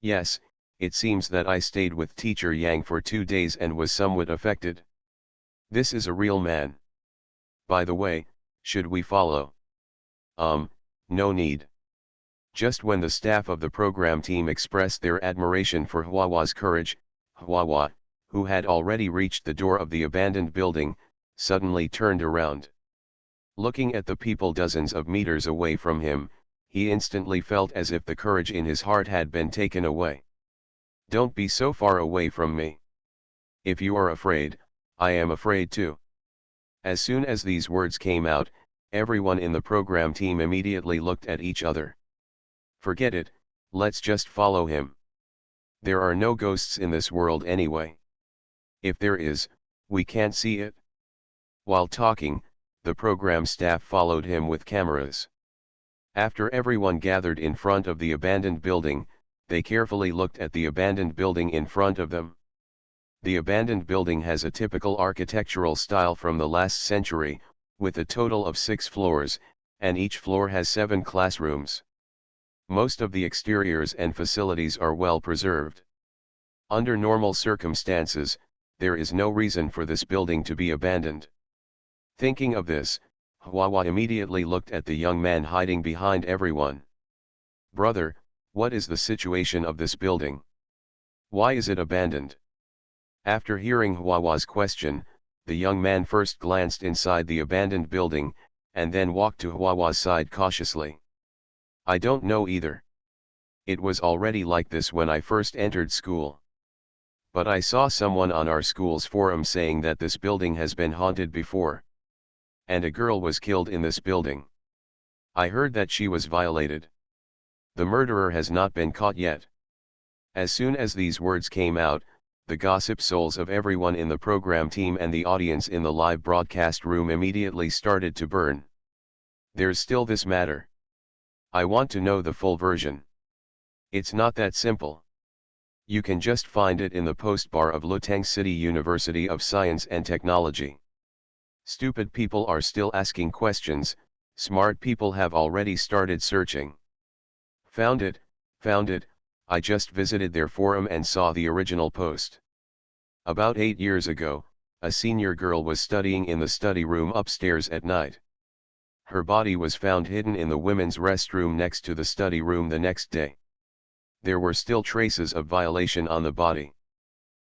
Yes, it seems that I stayed with teacher Yang for 2 days and was somewhat affected. This is a real man. By the way, should we follow? No need. Just when the staff of the program team expressed their admiration for Huawa's courage, Huawa, who had already reached the door of the abandoned building, suddenly turned around. Looking at the people dozens of meters away from him, he instantly felt as if the courage in his heart had been taken away. "Don't be so far away from me. If you are afraid, I am afraid too." As soon as these words came out, everyone in the program team immediately looked at each other. "Forget it, let's just follow him. There are no ghosts in this world anyway. If there is, we can't see it." While talking, the program staff followed him with cameras. After everyone gathered in front of the abandoned building, they carefully looked at the abandoned building in front of them. The abandoned building has a typical architectural style from the last century, with a total of 6 floors, and each floor has 7 classrooms. Most of the exteriors and facilities are well preserved. Under normal circumstances, there is no reason for this building to be abandoned. Thinking of this, Huawa immediately looked at the young man hiding behind everyone. "Brother, what is the situation of this building? Why is it abandoned?" After hearing Huawa's question, The young man first glanced inside the abandoned building, and then walked to Huahua's side cautiously. I don't know either. It was already like this when I first entered school. But I saw someone on our school's forum saying that this building has been haunted before. And a girl was killed in this building. I heard that she was violated. The murderer has not been caught yet. As soon as these words came out, the gossip souls of everyone in the program team and the audience in the live broadcast room immediately started to burn. There's still this matter. I want to know the full version. It's not that simple. You can just find it in the postbar of Luteng City University of Science and Technology. Stupid people are still asking questions, smart people have already started searching. Found it, I just visited their forum and saw the original post. About 8 years ago, a senior girl was studying in the study room upstairs at night. Her body was found hidden in the women's restroom next to the study room the next day. There were still traces of violation on the body.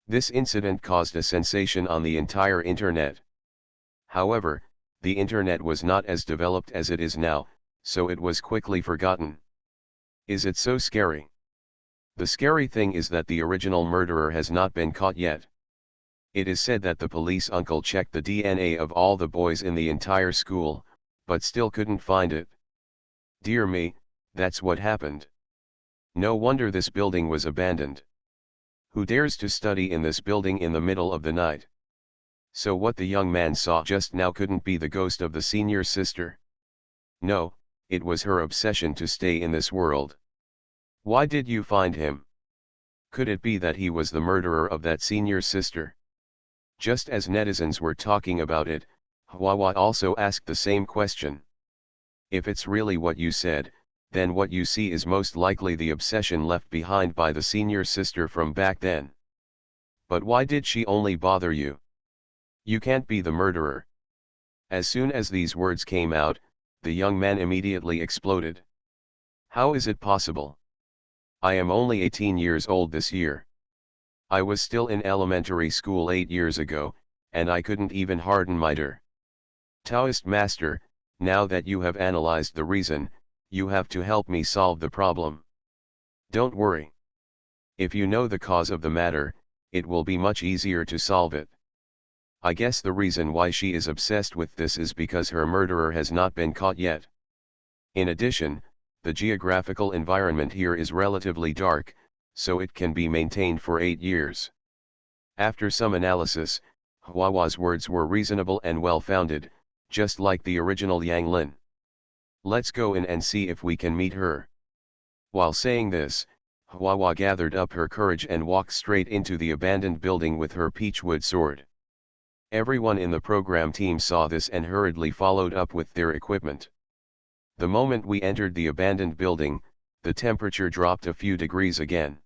This incident caused a sensation on the entire internet. However, the internet was not as developed as it is now, so it was quickly forgotten. Is it so scary? The scary thing is that the original murderer has not been caught yet. It is said that the police uncle checked the DNA of all the boys in the entire school, but still couldn't find it. Dear me, that's what happened. No wonder this building was abandoned. Who dares to study in this building in the middle of the night? So what the young man saw just now couldn't be the ghost of the senior sister. No, it was her obsession to stay in this world. Why did you find him? Could it be that he was the murderer of that senior sister? Just as netizens were talking about it, Huahua also asked the same question. If it's really what you said, then what you see is most likely the obsession left behind by the senior sister from back then. But why did she only bother you? You can't be the murderer. As soon as these words came out, the young man immediately exploded. How is it possible? I am only 18 years old this year. I was still in elementary school 8 years ago, and I couldn't even harden my dir. Taoist master, now that you have analyzed the reason, you have to help me solve the problem. Don't worry. If you know the cause of the matter, it will be much easier to solve it. I guess the reason why she is obsessed with this is because her murderer has not been caught yet. In addition, the geographical environment here is relatively dark, so it can be maintained for 8 years. After some analysis, Huahua's words were reasonable and well-founded, just like the original Yang Lin. Let's go in and see if we can meet her. While saying this, Huahua gathered up her courage and walked straight into the abandoned building with her peachwood sword. Everyone in the program team saw this and hurriedly followed up with their equipment. The moment we entered the abandoned building, the temperature dropped a few degrees again.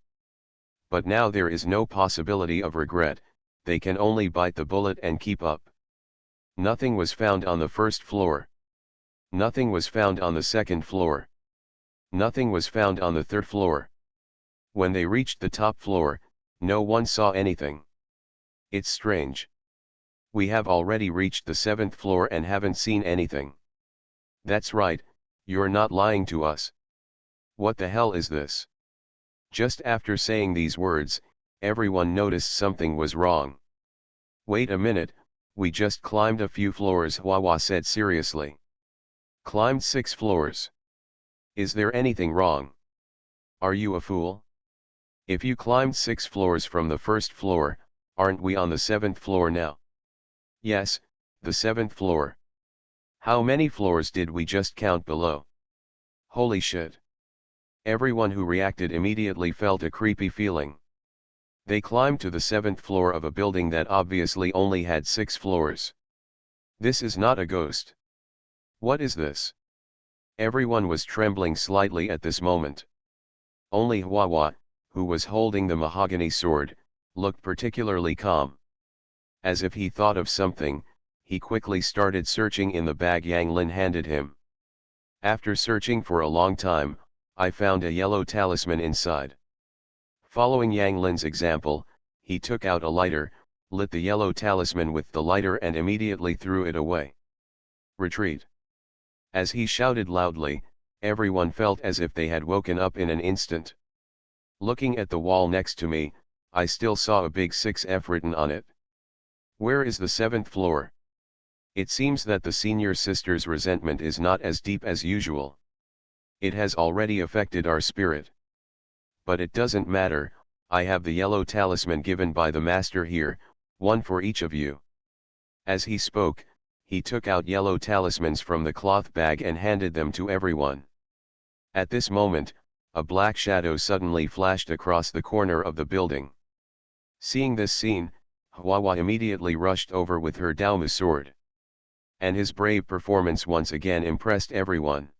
But now there is no possibility of regret, they can only bite the bullet and keep up. Nothing was found on the first floor. Nothing was found on the second floor. Nothing was found on the third floor. When they reached the top floor, no one saw anything. It's strange. We have already reached the 7th floor and haven't seen anything. That's right, you're not lying to us. What the hell is this? Just after saying these words, everyone noticed something was wrong. Wait a minute, we just climbed a few floors, Huahua said seriously. Climbed 6 floors. Is there anything wrong? Are you a fool? If you climbed 6 floors from the first floor, aren't we on the 7th floor now? Yes, the 7th floor. How many floors did we just count below? Holy shit. Everyone who reacted immediately felt a creepy feeling. They climbed to the 7th floor of a building that obviously only had 6 floors. This is not a ghost. What is this? Everyone was trembling slightly at this moment. Only Huahua, who was holding the mahogany sword, looked particularly calm. As if he thought of something, he quickly started searching in the bag Yang Lin handed him. After searching for a long time, I found a yellow talisman inside. Following Yang Lin's example, he took out a lighter, lit the yellow talisman with the lighter and immediately threw it away. Retreat. As he shouted loudly, everyone felt as if they had woken up in an instant. Looking at the wall next to me, I still saw a big 6F written on it. Where is the 7th floor? It seems that the senior sister's resentment is not as deep as usual. It has already affected our spirit. But it doesn't matter, I have the yellow talisman given by the master here, one for each of you. As he spoke, he took out yellow talismans from the cloth bag and handed them to everyone. At this moment, a black shadow suddenly flashed across the corner of the building. Seeing this scene, Huawa immediately rushed over with her Daomu sword. And his brave performance once again impressed everyone.